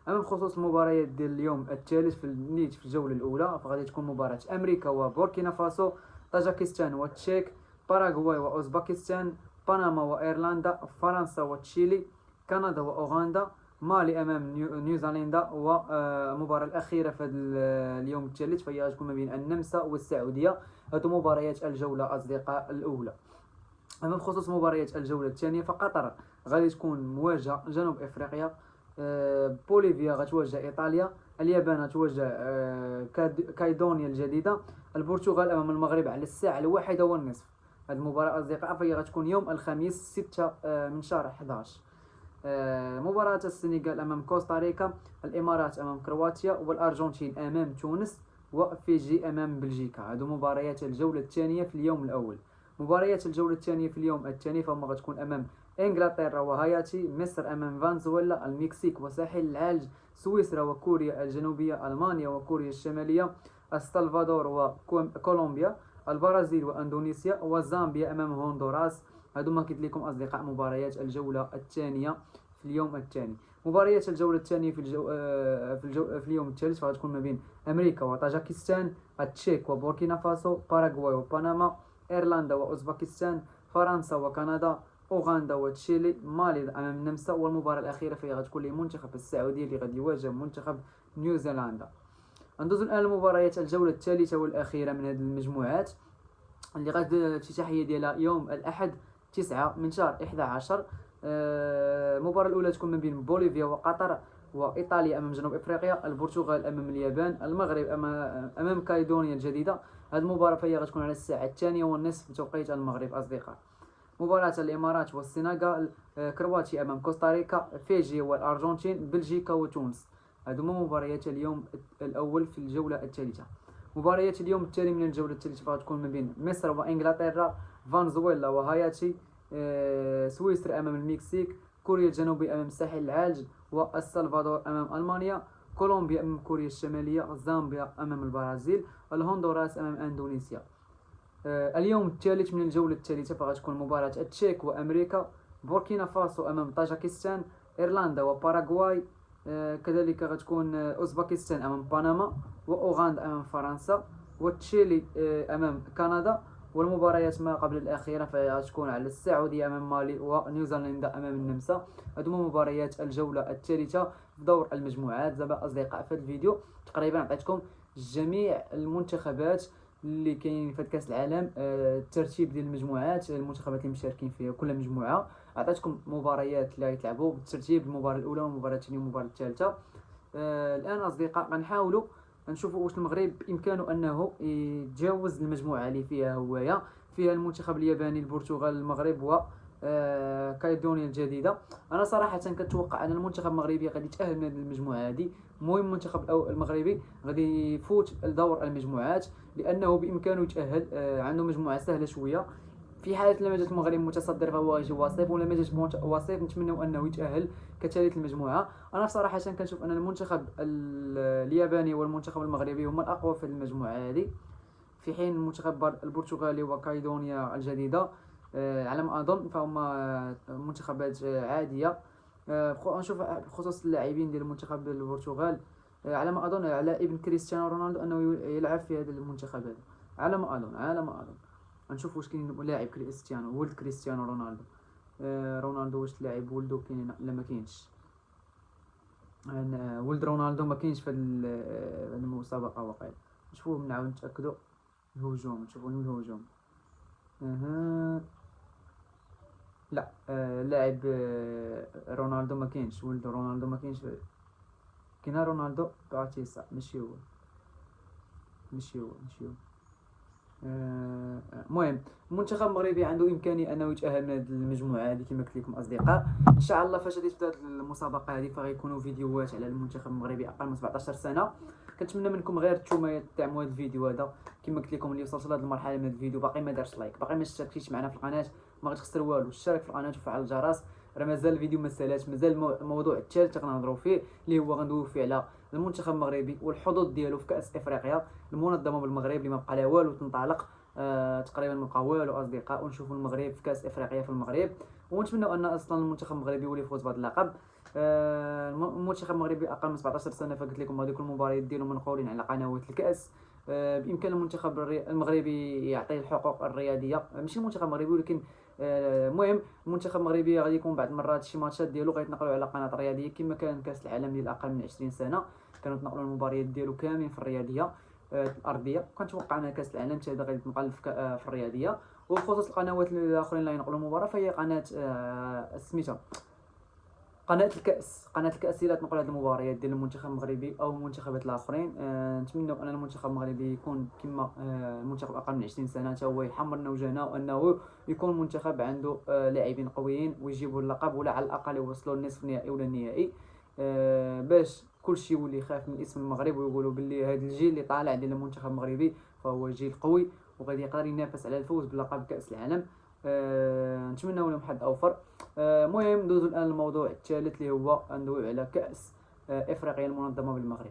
اما بخصوص المباريات ديال اليوم الثالث في الجوله الاولى، فغادي تكون مباراه امريكا وبوركينا فاسو، طاجيكستان وتشيك، باراغواي واوزباكستان، بنما وايرلندا، فرنسا وتشيلي، كندا واوغندا، مالي امام نيوزيلندا. والمباراه الاخيره في هذا اليوم الثالث فهي غتكون ما بين النمسا والسعوديه. هذو مباريات الجوله اصدقاء الاولى. اما بخصوص مباريات الجوله الثانيه، فقطر غادي تكون مواجهه جنوب افريقيا، بوليفيا غتواجه ايطاليا، اليابان غتواجه كايدونيا الجديده، البرتغال امام المغرب على الساعه 1:30. هذه المباراه اصدقاء فهي غتكون يوم الخميس 6 من شهر 11. مباراة السنغال امام كوستاريكا، الامارات امام كرواتيا، والارجنتين امام تونس، وفيجي امام بلجيكا. هذو مباريات الجوله الثانيه في اليوم الاول. مباريات الجوله الثانيه في اليوم الثاني فهم غتكون امام انجلترا وهايتي، مصر امام فنزويلا، المكسيك وساحل العاج، سويسرا وكوريا الجنوبيه، المانيا وكوريا الشماليه، السلفادور وكولومبيا، البرازيل واندونيسيا، وزامبيا امام هندوراس. هادو ما قلت لكم اصدقاء مباريات الجوله الثانيه في اليوم الثاني. مباريات الجوله الثانيه في اليوم الثالث فغتكون ما بين امريكا وطاجيكستان، التشيك وبوركينا فاسو، باراغواي وبنما، ايرلندا واوزباكستان، فرنسا وكندا، اوغندا وتشيلي، مالي امام النمسا. والمباراه الاخيره فهي غتكون لمنتخب السعوديه اللي غادي يواجه منتخب نيوزيلندا. ندوز الان لمباريات الجوله الثالثه والاخيره من هذه المجموعات اللي غادي الافتتاحيه ديالها يوم الاحد 9 من شهر 11. المباراة الأولى تكون ما بين بوليفيا وقطر، وإيطاليا أمام جنوب إفريقيا، البرتغال أمام اليابان، المغرب أمام كايدونيا الجديدة. هذه المباراة فهي غتكون على الساعة 2:30 بتوقيت المغرب أصدقاء. مباراة الإمارات والسنغال، كرواتيا أمام كوستاريكا، فيجي والأرجنتين، بلجيكا وتونس. هذو هما مباريات اليوم الأول في الجولة الثالثة. مباريات اليوم التالي من الجولة الثالثة فغتكون ما بين مصر وإنجلترا، فنزويلا وهايتي، سويسرا أمام المكسيك، كوريا الجنوبية أمام الساحل العاج، والسلفادور أمام ألمانيا، كولومبيا أمام كوريا الشمالية، زامبيا أمام البرازيل، الهندوراس أمام أندونيسيا. اليوم الثالث من الجولة الثالثة فغتكون مباراة التشيك وأمريكا، بوركينا فاسو أمام طاجيكستان، إيرلندا وباراغواي، كذلك غتكون أوزباكستان أمام بنما، وأوغندا أمام فرنسا، وتشيلي أمام كندا. والمباريات ما قبل الأخيرة فغتكون على السعودية أمام مالي، ونيوزيلندا أمام النمسا. هذو مباريات الجولة الثالثة في دور المجموعات. دابا أصدقاء في هذا الفيديو تقريبا عطيتكم جميع المنتخبات اللي كاين في كاس العالم، الترتيب ديال المجموعات، المنتخبات اللي مشاركين في كل مجموعه. عطيتكم مباريات اللي غيتلعبوا بالترتيب، المباراه الاولى والمباراه الثانيه والمباراه الثالثه. الان اصدقاء غنحاولوا نشوفوا واش المغرب بامكانه انه يتجاوز المجموعه اللي فيها هوايه، فيها المنتخب الياباني، البرتغال، المغرب و كايدونيا الجديده. انا صراحه كنتوقع ان المنتخب المغربي غادي يتاهل من هذه المجموعه هذه. المهم المنتخب المغربي غادي يفوت لدور المجموعات لانه بامكانه يتاهل. عنده مجموعه سهله شويه. في حاله لما جات المغرب متصدر فهو غيجي وصيف، ولا ما جاش وصيف نتمنوا انه يتاهل كثالث المجموعه. انا صراحه كنشوف ان المنتخب الياباني والمنتخب المغربي هما الاقوى في المجموعه هذه، في حين المنتخب البرتغالي وكايدونيا الجديده على ما اظن فهما منتخبات عاديه. نشوف بخصوص اللاعبين ديال المنتخب البرتغال، على ما اظن على ابن كريستيانو رونالدو انه يلعب في هذا المنتخب هذا، على ما اظن غنشوف واش كاين لاعب كريستيانو، ولد كريستيانو رونالدو. رونالدو واش لاعب ولدو كاين لا ما كاينش. ولد رونالدو ما كاينش في هذه المسابقه واقيلا. نشوفوه نعاود نتاكدوا. الهجوم، نشوفوا الهجوم. لا، لاعب رونالدو ما كاينش، ولد رونالدو ما كاينش. كاين رونالدو باتيستا ماشي هو. المهم المنتخب المغربي عنده امكانيه انه يتاهل من هذه المجموعه هذه كما قلت لكم اصدقاء. ان شاء الله فاش غادي تبدا المسابقه هذه فغيكونوا فيديوهات على المنتخب المغربي اقل من 17 سنه. كنتمنى منكم غير نتوما تدعموا هذا الفيديو هذا. كما قلت لكم اللي وصلت لهذه المرحله من هذا الفيديو باقي ما دارش لايك، باقي ما اشتركتيش معنا في القناه، ما غتخسر والو. اشترك في القناه وفعل الجرس، راه مازال الفيديو ما سالاش، مازال الموضوع الثالث غنهضروا فيه اللي هو غندويو فيه على المنتخب المغربي والحظوظ ديالو في كاس افريقيا المنظمه بالمغرب اللي ما بقى لها والو تنطلق. تقريبا ما بقى والو اصدقاء، ونشوفوا المغرب في كاس افريقيا في المغرب، ونتمنوا ان اصلا المنتخب المغربي هو اللي يفوز بهذا اللقب. المنتخب المغربي اقل من 17 سنه، فقلت لكم هذوك المباريات ديالو منقولين على قنوات الكاس. بامكان المنتخب المغربي يعطي الحقوق الرياضيه، ماشي المنتخب المغربي ولكن المهم المنتخب المغربي غادي يكون بعض المرات شي ماتشات ديالو غيتنقلوا على قناه رياضيه كما كان كاس العالم ديال اقل من 20 سنه، كانوا تنقلوا المباريات ديالو كاملين في الرياضيه الارضيه. كنتوقع ان كاس العالم حتى هذا غادي يتنقل في الرياضيه. وبخصوص القنوات الاخرين اللي ينقلوا المباراه فهي قناه سميتها قناه الكاس اللي تنقل هذه المباريات ديال المنتخب المغربي او المنتخبات الاخرين. نتمنوا ان المنتخب المغربي يكون كما المنتخب اقل من 20 سنه حتى هو يحمرنا وجهنا، وانه يكون منتخب عنده لاعبين قويين ويجيبوا اللقب، ولا على الاقل يوصلوا للنصف النهائي ولا النهائي، باش كلشي يولي يخاف من اسم المغرب ويقولوا باللي هذا الجيل اللي طالع ديال المنتخب المغربي فهو جيل قوي وغادي يقدر ينافس على الفوز بلقب كاس العالم. نتمنى لهم حظ اوفر. المهم ندوزو الان للموضوع الثالث اللي هو ندويو على كاس افريقيا المنظمه بالمغرب.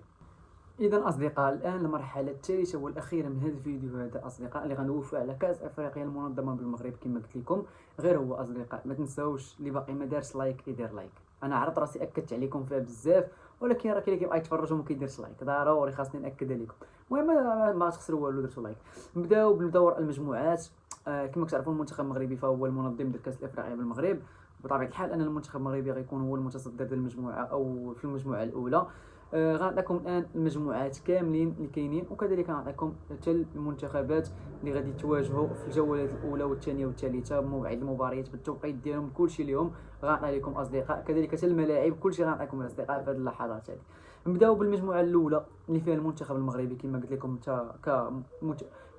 اذا اصدقاء الان المرحله الثالثه والاخيره من هذا الفيديو هذا اصدقاء اللي غندويو على كاس افريقيا المنظمه بالمغرب كما قلت لكم. غير هو اصدقاء ما تنساوش اللي باقي ما دارش لايك يدير لايك. انا عرفت راسي اكدت عليكم فيها بزاف، ولكن راه كاين اللي كيبقى يتفرج وما كيديرش لايك، ضروري خاصني ناكد عليكم. المهم ما تخسروا والو درتو لايك. نبداو بدور المجموعات. كما كتعرفون المنتخب المغربي فهو المنظم ديال كاس الافريقيا بالمغرب. بطبيعه الحال ان المنتخب المغربي غيكون هو المتصدر ديال المجموعه او في المجموعه الاولى. غنعطيكم الان المجموعات كاملين اللي كاينين، وكذلك غنعطيكم حتى المنتخبات اللي غادي تواجهوا في الجولات الاولى والثانيه والثالثه، موعد المباريات بالتوقيت ديالهم كلشي اليوم غنعطي لكم اصدقاء، كذلك حتى الملاعب كلشي غنعطيكم الاصدقاء في هذه اللحظات هذه. نبداو بالمجموعه الاولى اللي فيها المنتخب المغربي كما قلت لكم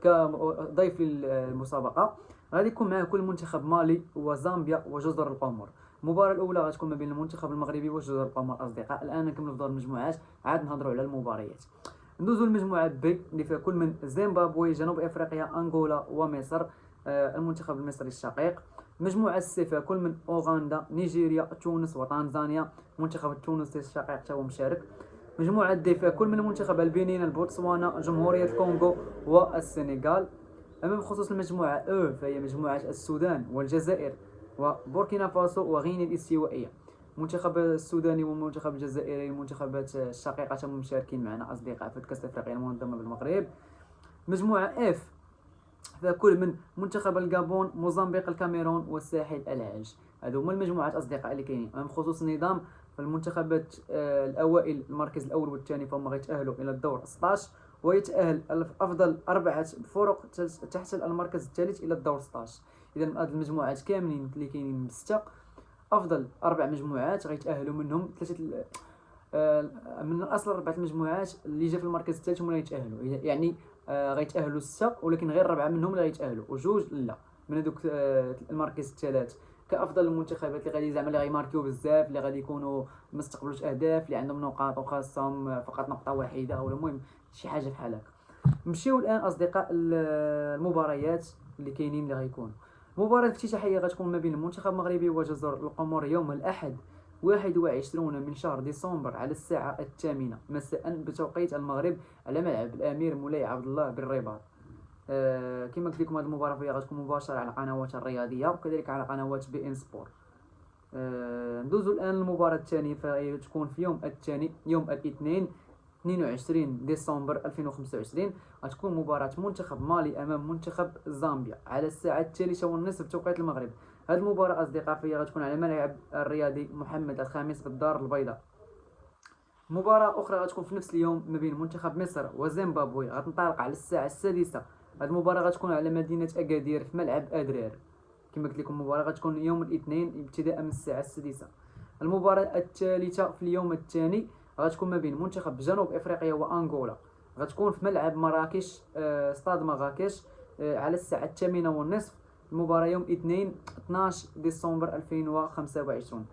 كضيف للمسابقه. غادي يكون معاه كل منتخب مالي وزامبيا وجزر القمر. المباراه الاولى غتكون ما بين المنتخب المغربي وجزر القمر اصدقاء. الان نكملوا في دور المجموعات عاد نهضروا على المباريات. ندوزو للمجموعه بي اللي فيها كل من زيمبابوي جنوب افريقيا انغولا ومصر، المنتخب المصري الشقيق. مجموعه سي فيها كل من اوغندا نيجيريا تونس وتنزانيا، المنتخب التونسي الشقيق حتى هو مشارك. مجموعه دي فيها كل من المنتخب البنين البوتسوانا جمهوريه الكونغو والسنغال. اما بخصوص المجموعه او فهي مجموعه السودان والجزائر وبوركينا فاسو وغينيا الاستوائيه. المنتخب السوداني والمنتخب الجزائري المنتخبات الشقيقه تم مشاركين معنا اصدقاء في كاس افريقيا المنظمه بالمغرب. مجموعه اف فيها كل من منتخب الغابون موزمبيق الكاميرون والساحل العاج. هذو هما المجموعات اصدقاء اللي كاينين. بخصوص النظام فالمنتخبات الاوائل المركز الاول والثاني فهم غيتاهلوا الى الدور 16، ويتأهل افضل 4 فرق تحت المركز الثالث الى الدور 16. اذا هاد المجموعات كاملين اللي كاينين 6 افضل 4 مجموعات غيتاهلوا منهم 3 من اصل 4 المجموعات اللي جا في المركز الثالث هما اللي يتاهلوا، يعني غيتاهلوا 6 ولكن غير 4 منهم اللي غيتاهلوا وجوج لا من هذوك المركز الثالث كافضل المنتخبات اللي غادي زعما اللي غيماركيو بزاف، اللي غادي يكونوا ما استقبلوش اهداف، اللي عندهم نقاط وخاصهم فقط نقطه واحده، ولا المهم شي حاجه بحال هكا. نمشيو الان اصدقاء المباريات اللي كاينين اللي غيكونوا. المباراه الافتتاحيه غتكون ما بين المنتخب المغربي وجزر القمر يوم الاحد 21 من شهر ديسمبر على الساعه 8 مساء بتوقيت المغرب على ملعب الامير مولاي عبد الله بالرباط. كما قلت لكم هذه المباراه فيها غتكون مباشره على قنوات الرياضيه وكذلك على قنوات بي ان سبور. ندوزو الان للمباراه الثانيه فهي تكون في يوم الثاني يوم الاثنين 22 ديسمبر 2025. غتكون مباراة منتخب مالي امام منتخب زامبيا على الساعة 3:30 بتوقيت المغرب. هذه المباراة اصدقاء فيها غتكون على ملعب الرياضي محمد الخامس بالدار البيضاء. مباراة اخرى غتكون في نفس اليوم ما بين منتخب مصر وزيمبابوي غتنطلق على الساعة 6. هذه المباراة غتكون على مدينة اكادير في ملعب ادرار. كما قلت لكم المباراة غتكون يوم الاثنين ابتداء من الساعة 6. المباراة الثالثة في اليوم الثاني غتكون ما بين منتخب جنوب افريقيا وانغولا. غتكون في ملعب مراكش، استاد مراكش، على الساعه 8:30. المباراه يوم الاثنين 12 ديسمبر 2025.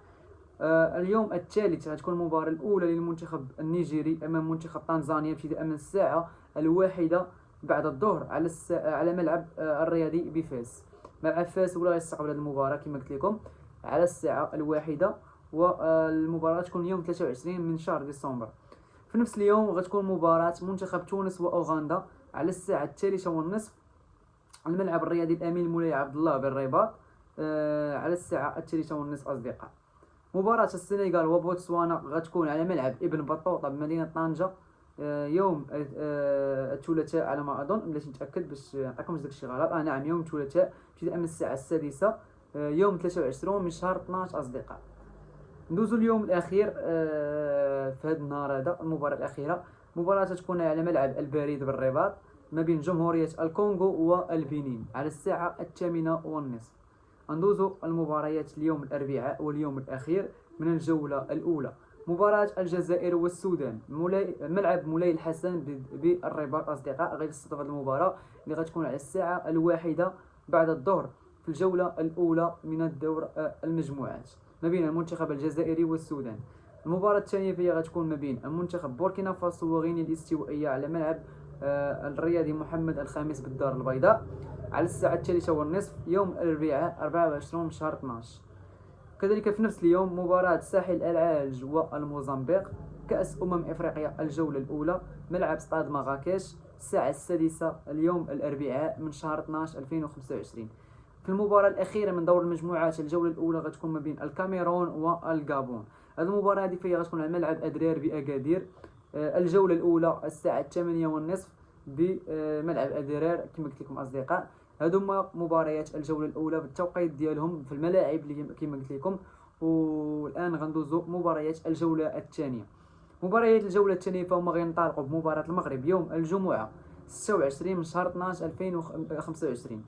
اليوم الثالث غتكون المباراة الأولى للمنتخب النيجيري أمام منتخب تنزانيا ابتداء من الساعة 1 بعد الظهر على ملعب الرياضي بفاس. ملعب فاس ولا يستقبل هذه المباراة كما قلت لكم على الساعة 1. والمباراة تكون يوم 23 من شهر ديسمبر. في نفس اليوم غتكون مباراة منتخب تونس وأوغندا على الساعة 3:30 الملعب الرياضي الأمين مولاي عبد الله بالرباط، على الساعة 3:30 أصدقاء. مباراة السنغال وبوتسوانا غتكون على ملعب ابن بطوطة بمدينة طنجة، يوم الثلاثاء على ما أظن، بلاتي نتأكد باش نعطيكمش داكشي غلط. نعم، يوم الثلاثاء ابتداء من الساعة 6، يوم 23 من شهر 12 أصدقاء. ندوزو اليوم الأخير في هذا النهار هذا. المباراة الأخيرة مباراة تكون على ملعب البريد بالرباط ما بين جمهورية الكونغو والبنين على الساعة 8:30. ندوزو المباريات اليوم الأربعاء واليوم الأخير من الجولة الأولى. مباراة الجزائر والسودان ملعب مولاي الحسن بالرباط أصدقاء. غير تستضاف هذه المباراة اللي غتكون على الساعة 1 بعد الظهر في الجولة الأولى من الدور المجموعات ما بين المنتخب الجزائري والسودان. المباراة الثانية فيها غتكون ما بين المنتخب بوركينا فاسو وغينيا الاستوائية على ملعب الرياضي محمد الخامس بالدار البيضاء على الساعة 3:30 يوم الأربعاء 24 من شهر 12. كذلك في نفس اليوم مباراة ساحل العاج والموزمبيق كأس إفريقيا الجولة الأولى ملعب استاد مراكش الساعة 6 اليوم الأربعاء من شهر 12 2025. في المباراة الأخيرة من دور المجموعات الجولة الأولى غتكون ما بين الكاميرون والغابون. هذه المباراة هذه فيها غتكون على ملعب أدرار بأكادير، الجولة الأولى الساعة 8:30 بملعب أدرار كما قلت لكم أصدقاء. هذوما مباريات الجولة الأولى بالتوقيت ديالهم في الملاعب اللي كما قلت لكم. والآن غندوزو مباريات الجولة الثانية. مباريات الجولة الثانية فهم غينطلقوا بمباراة المغرب يوم الجمعة 26 من شهر 12 2025.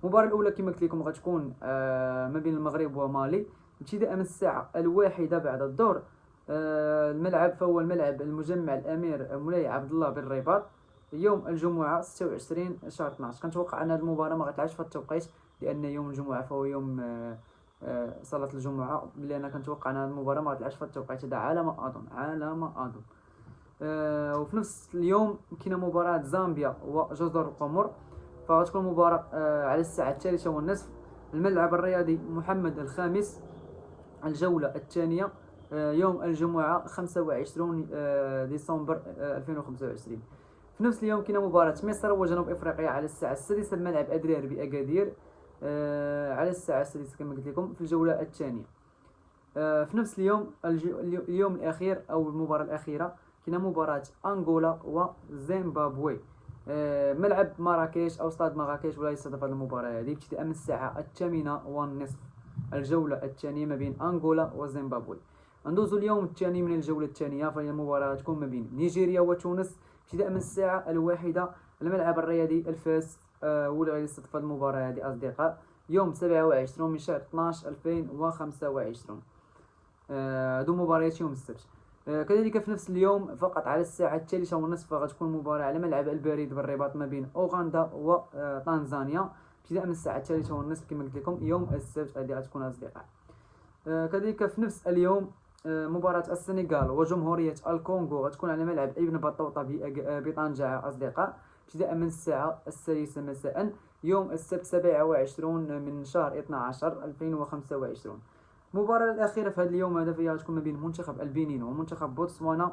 المباراة الأولى كما قلت لكم غتكون ما بين المغرب ومالي ابتداء من الساعة 1 بعد الظهر. الملعب فهو الملعب المجمع الأمير مولاي عبد الله بالرباط يوم الجمعة 26 شهر 12. كنتوقع أن هذه المباراة ما غتلعبش في التوقيت لأن يوم الجمعة فهو يوم صلاة الجمعة، بلي أنا كنتوقع أن هذه المباراة ما غتلعبش في التوقيت هذا على ما أظن. وفي نفس اليوم كاينة مباراة زامبيا وجزر القمر، فغتكون مباراة على الساعة 3:30 الملعب الرياضي محمد الخامس الجولة الثانية يوم الجمعة 25 ديسمبر 2025. في نفس اليوم كاينه مباراة مصر وجنوب افريقيا على الساعة 6 بملعب أدرار بأكادير، على الساعة 6 كما قلت لكم في الجولة الثانية. في نفس اليوم اليوم الأخير أو المباراة الأخيرة كاينه مباراة أنغولا وزيمبابوي، ملعب مراكش أو استاد مراكش ولا يستضاف هذه المباراة هذه ابتداء من الساعة 8:30 الجولة الثانية ما بين أنغولا وزيمبابوي. ندوزو اليوم الثاني من الجولة الثانية، فهي المباراة تكون ما بين نيجيريا وتونس ابتداء من الساعة 1 الملعب الرياضي الفاس، واللي غادي يستضيف هذه المباراة هذه أصدقاء يوم 27 من شهر 12 2025. هادو مباريات يوم السبت. كذلك في نفس اليوم فقط على الساعة 3:30 غتكون مباراة على ملعب البريد بالرباط ما بين أوغندا وتنزانيا ابتداء من الساعة 3:30 كما قلت لكم يوم السبت هذه غتكون أصدقاء. كذلك في نفس اليوم مباراة السنغال وجمهورية الكونغو غتكون على ملعب ابن بطوطة بطنجة أصدقاء ابتداء من الساعة 6 مساء يوم السبت 27 من شهر 12 2025. المباراة الأخيرة في هذا اليوم هذا فيها غتكون ما بين منتخب البنين ومنتخب بوتسوانا،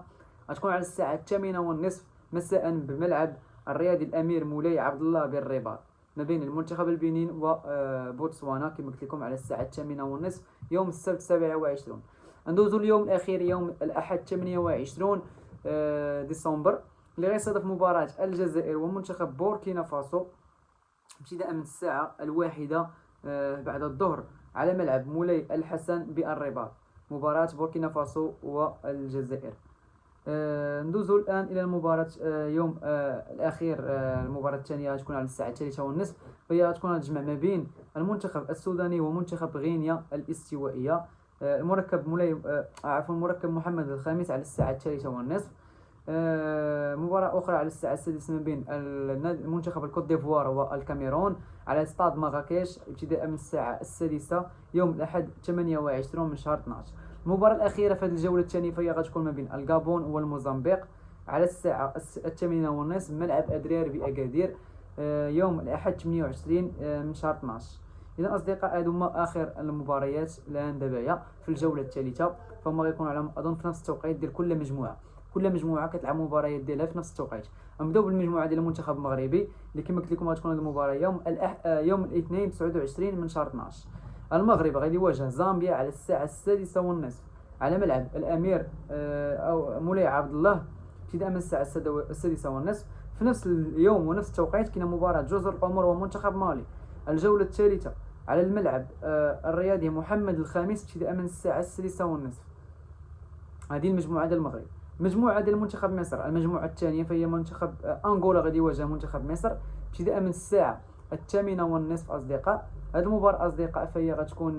غتكون على الساعة 8:30 مساء بملعب الرياضي الأمير مولاي عبد الله بالرباط ما بين المنتخب البنين وبوتسوانا كما قلت لكم على الساعة 8:30 يوم السبت 27. ندوزو اليوم الأخير يوم الأحد 28 ديسمبر اللي غيصادف مباراة الجزائر ومنتخب بوركينا فاسو ابتداء من الساعة 1 بعد الظهر على ملعب مولاي الحسن بالرباط، مباراة بوركينا فاسو والجزائر. ندوزو الآن إلى المباراة يوم الأخير. المباراة الثانية غتكون على الساعة 3:30 وهي غتكون تجمع ما بين المنتخب السوداني ومنتخب غينيا الاستوائية المركب مولاي عفوا المركب محمد الخامس على الساعة 3:30. مباراة أخرى على الساعة 6 ما بين المنتخب الكوت ديفوار والكاميرون على استاد مراكش ابتداء من الساعة 6 يوم الأحد 28 من شهر 12. المباراة الأخيرة في هذه الجولة الثانية فهي غتكون ما بين الغابون والموزمبيق على الساعة 8:30 ملعب أدرير بأكادير يوم الأحد 28 من شهر 12. إذا أصدقاء هادو هما آخر المباريات الآن دابايا في الجولة الثالثة، فهما غيكونوا على أظن في نفس التوقيت ديال كل مجموعة. كل مجموعه كتلعب مباريات ديالها في نفس التوقيت. نبداو بالمجموعه ديال المنتخب المغربي اللي كما قلت لكم غتكون هذه المباراه يوم الاثنين 29 من شهر 12. المغرب غادي يواجه زامبيا على الساعه 6:30 على ملعب الامير او مولاي عبد الله ابتداء من الساعه 6:30. في نفس اليوم ونفس التوقيت كاينه مباراه جزر القمر ومنتخب مالي الجوله الثالثه على الملعب الرياضي محمد الخامس ابتداء من الساعه 6:30. هذه المجموعه ديال المغرب. مجموعة ديال منتخب مصر المجموعة الثانية فهي منتخب أنغولا غادي يواجه منتخب مصر ابتداء من الساعة 8:30 أصدقاء. هذه المباراة أصدقاء فهي غتكون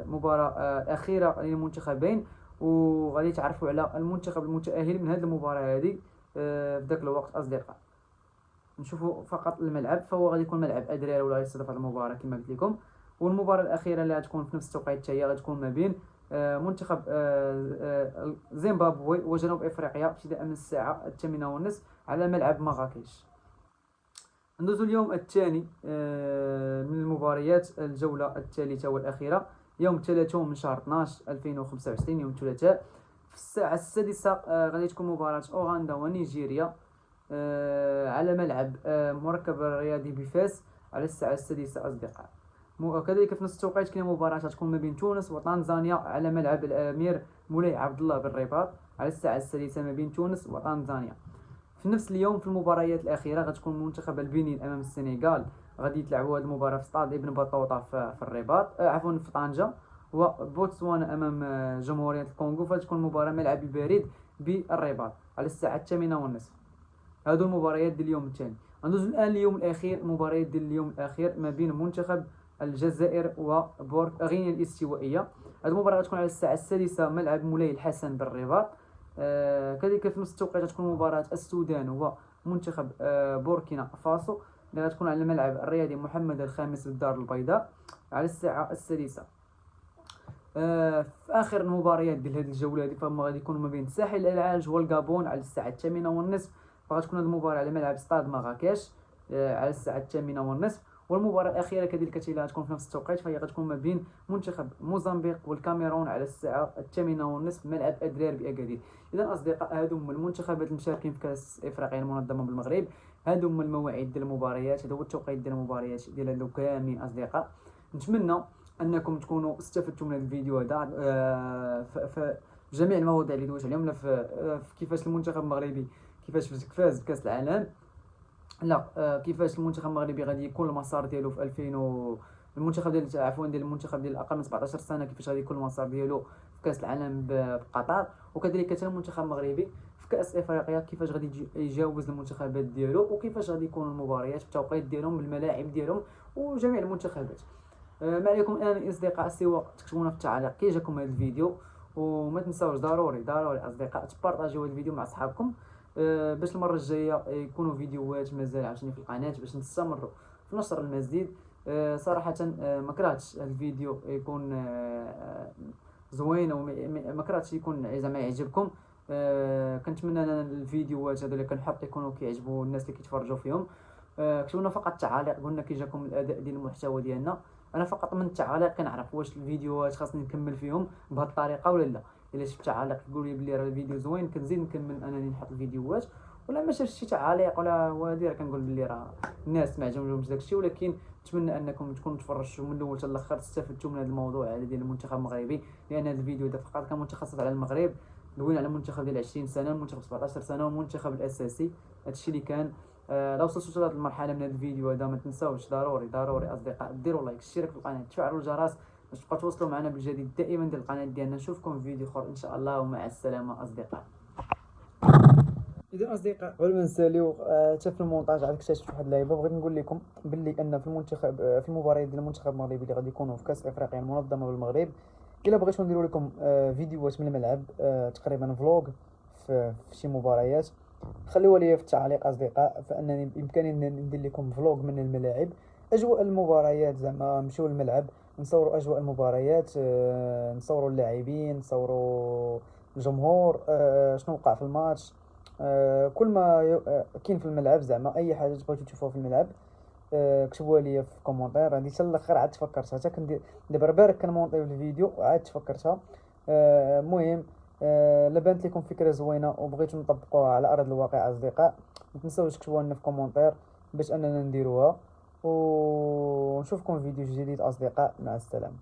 مباراة أخيرة للمنتخبين، وغادي تعرفوا على المنتخب المتأهل من هذه المباراة هذه في ذاك الوقت أصدقاء. نشوفوا فقط الملعب، فهو غادي يكون ملعب أدرير ولا يستضيف هذه المباراة كما قلت لكم. والمباراة الأخيرة اللي غتكون في نفس التوقيت هي غتكون ما بين منتخب زيمبابوي وجنوب افريقيا ابتداء من الساعه 8:30 على ملعب مراكش. ندوزو اليوم الثاني من المباريات الجوله الثالثه والاخيره يوم 30 من شهر 12 2025 يوم الثلاثاء في الساعه 6 غادي تكون مباراه اوغندا ونيجيريا على ملعب مركب الرياضي بفاس على الساعه 6 اصدقاء. وكذلك في نفس التوقيت كاين مباراة تكون ما بين تونس وطنزانيا على ملعب الأمير مولاي عبد الله بالرباط على الساعة 6 ما بين تونس وطنزانيا. في نفس اليوم في المباريات الأخيرة غتكون منتخب البنين أمام السنغال غادي يتلعبوا هذه المباراة في استاد ابن بطوطة في الرباط عفوا في طنجة. وبوتسوانا أمام جمهورية الكونغو فتكون مباراة ملعب البريد بالرباط على الساعة 8:30. هادو المباريات ديال اليوم الثاني. ندوزو الآن اليوم الأخير. المباريات ديال اليوم الأخير ما بين منتخب الجزائر غينيا الاستوائية. هذه المباراة غتكون على الساعة 6 ملعب مولاي الحسن بالرباط. كذلك في نفس التوقيت غتكون مباراة السودان ومنتخب بوركينا فاسو اللي غتكون على الملعب الرياضي محمد الخامس بالدار البيضاء على الساعة 6. في آخر المباريات ديال هذه الجولة هذه فهم غادي يكونوا ما بين ساحل العاج والغابون على الساعة 8:30. فغتكون هذه المباراة على ملعب ستاد مراكش على الساعة 8:30. والمباراة الأخيرة كذلك اللي غتكون في نفس التوقيت فهي غتكون ما بين منتخب موزمبيق والكاميرون على الساعة 8:30 ملعب أدرير بأكادير. إذا أصدقاء هادو هما المنتخبات المشاركين في كأس إفريقيا المنظمة بالمغرب. هادو هما المواعيد ديال المباريات، هذا هو التوقيت ديال المباريات ديال هادو كاملين أصدقاء. نتمنى أنكم تكونوا استفدتوا من هذا الفيديو هذا في جميع المواضيع اللي دويت عليهم، في كيفاش المنتخب المغربي كيفاش فاز بكأس العالم، لا كيفاش المنتخب المغربي غادي يكون المسار ديالو في 2000 المنتخب ديال عفوا ديال المنتخب ديال الاقل من 17 سنه كيفاش غادي يكون المسار ديالو في كاس العالم بقطر. وكذلك حتى المنتخب المغربي في كاس افريقيا كيفاش غادي يجاوز المنتخبات ديالو وكيفاش غادي يكون المباريات بالتوقيت ديالهم بالملاعب ديالهم وجميع المنتخبات. ما عليكم الان اصدقاء سوى تكتبونا في التعليق كي جاكم هذا الفيديو، وما تنساوش ضروري اصدقاء تبارطاجيو هذا الفيديو مع صحابكم باش المره الجايه يكونوا فيديوهات مازال عاوتاني في القناه باش نستمروا في نشر المزيد. صراحه ما كرهتش الفيديو يكون زوين وما كرهتش يكون زعما يعجبكم. كنتمنى انا الفيديوهات هذو اللي كنحط يكونوا كيعجبوا الناس اللي كيتفرجوا فيهم. كتبوا لنا فقط تعاليق قلنا كي جاكم الاداء ديال المحتوى ديالنا. انا فقط من التعاليق كنعرف واش الفيديوهات خاصني نكمل فيهم بهذه الطريقه ولا لا. الا شفت تعاليق تقول لي بلي راه الفيديو زوين كنزيد نكمل انني نحط الفيديوهات، ولا ما شفتش شي تعاليق ولا هادي راه كنقول بلي راه الناس ما عجبهمش داكشي. ولكن نتمنى انكم تكونوا تفرجتوا من الاول حتى الاخر استفدتوا من هذا الموضوع هذا ديال المنتخب المغربي، لان هذا الفيديو هذا فقط كان متخصص على المغرب، دوينا على المنتخب ديال 20 سنه المنتخب 17 سنه والمنتخب الاساسي. هادشي اللي كان. لو وصلتوا لهاد المرحله من هذا الفيديو هذا ما تنساوش ضروري اصدقاء ديروا لايك الاشتراك في القناه تفعلوا الجرس باش تبقاو توصلوا معنا بالجديد دائما ديال القناه ديالنا. نشوفكم في فيديو اخر ان شاء الله ومع السلامه اصدقاء. اذا اصدقاء قبل ما نساليو حتى في المونتاج عاد اكتشفت واحد اللعيبه بغيت نقول لكم باللي ان في المنتخب في المباريات ديال المنتخب المغربي اللي غادي يكونوا في كاس افريقيا المنظمه بالمغرب الا بغيتو نديرو لكم فيديوهات من الملعب، تقريبا فلوغ في شي مباريات، خليوها ليا في التعليق اصدقاء، فانني بامكاني ندير لكم فلوغ من الملاعب، اجواء المباريات، زعما نمشيو للملعب نصوروا اجواء المباريات، نصوروا اللاعبين، نصوروا الجمهور، شنو وقع في الماتش، كل ما كاين في الملعب، زعما اي حاجه بغيتو تشوفوها في الملعب، كتبوها لي في كومونتير. هادي حتى الاخر عاد تفكرتها، حتى كندير دابا بارك كنمونطيو الفيديو وعاد تفكرتها. المهم، الا بانت لكم فكره زوينه وبغيتو نطبقوها على ارض الواقع اصدقاء، ما تنساوش تكتبوها لنا في كومونتير باش اننا نديروها، ونشوفكم في فيديو جديد اصدقاء، مع السلامه.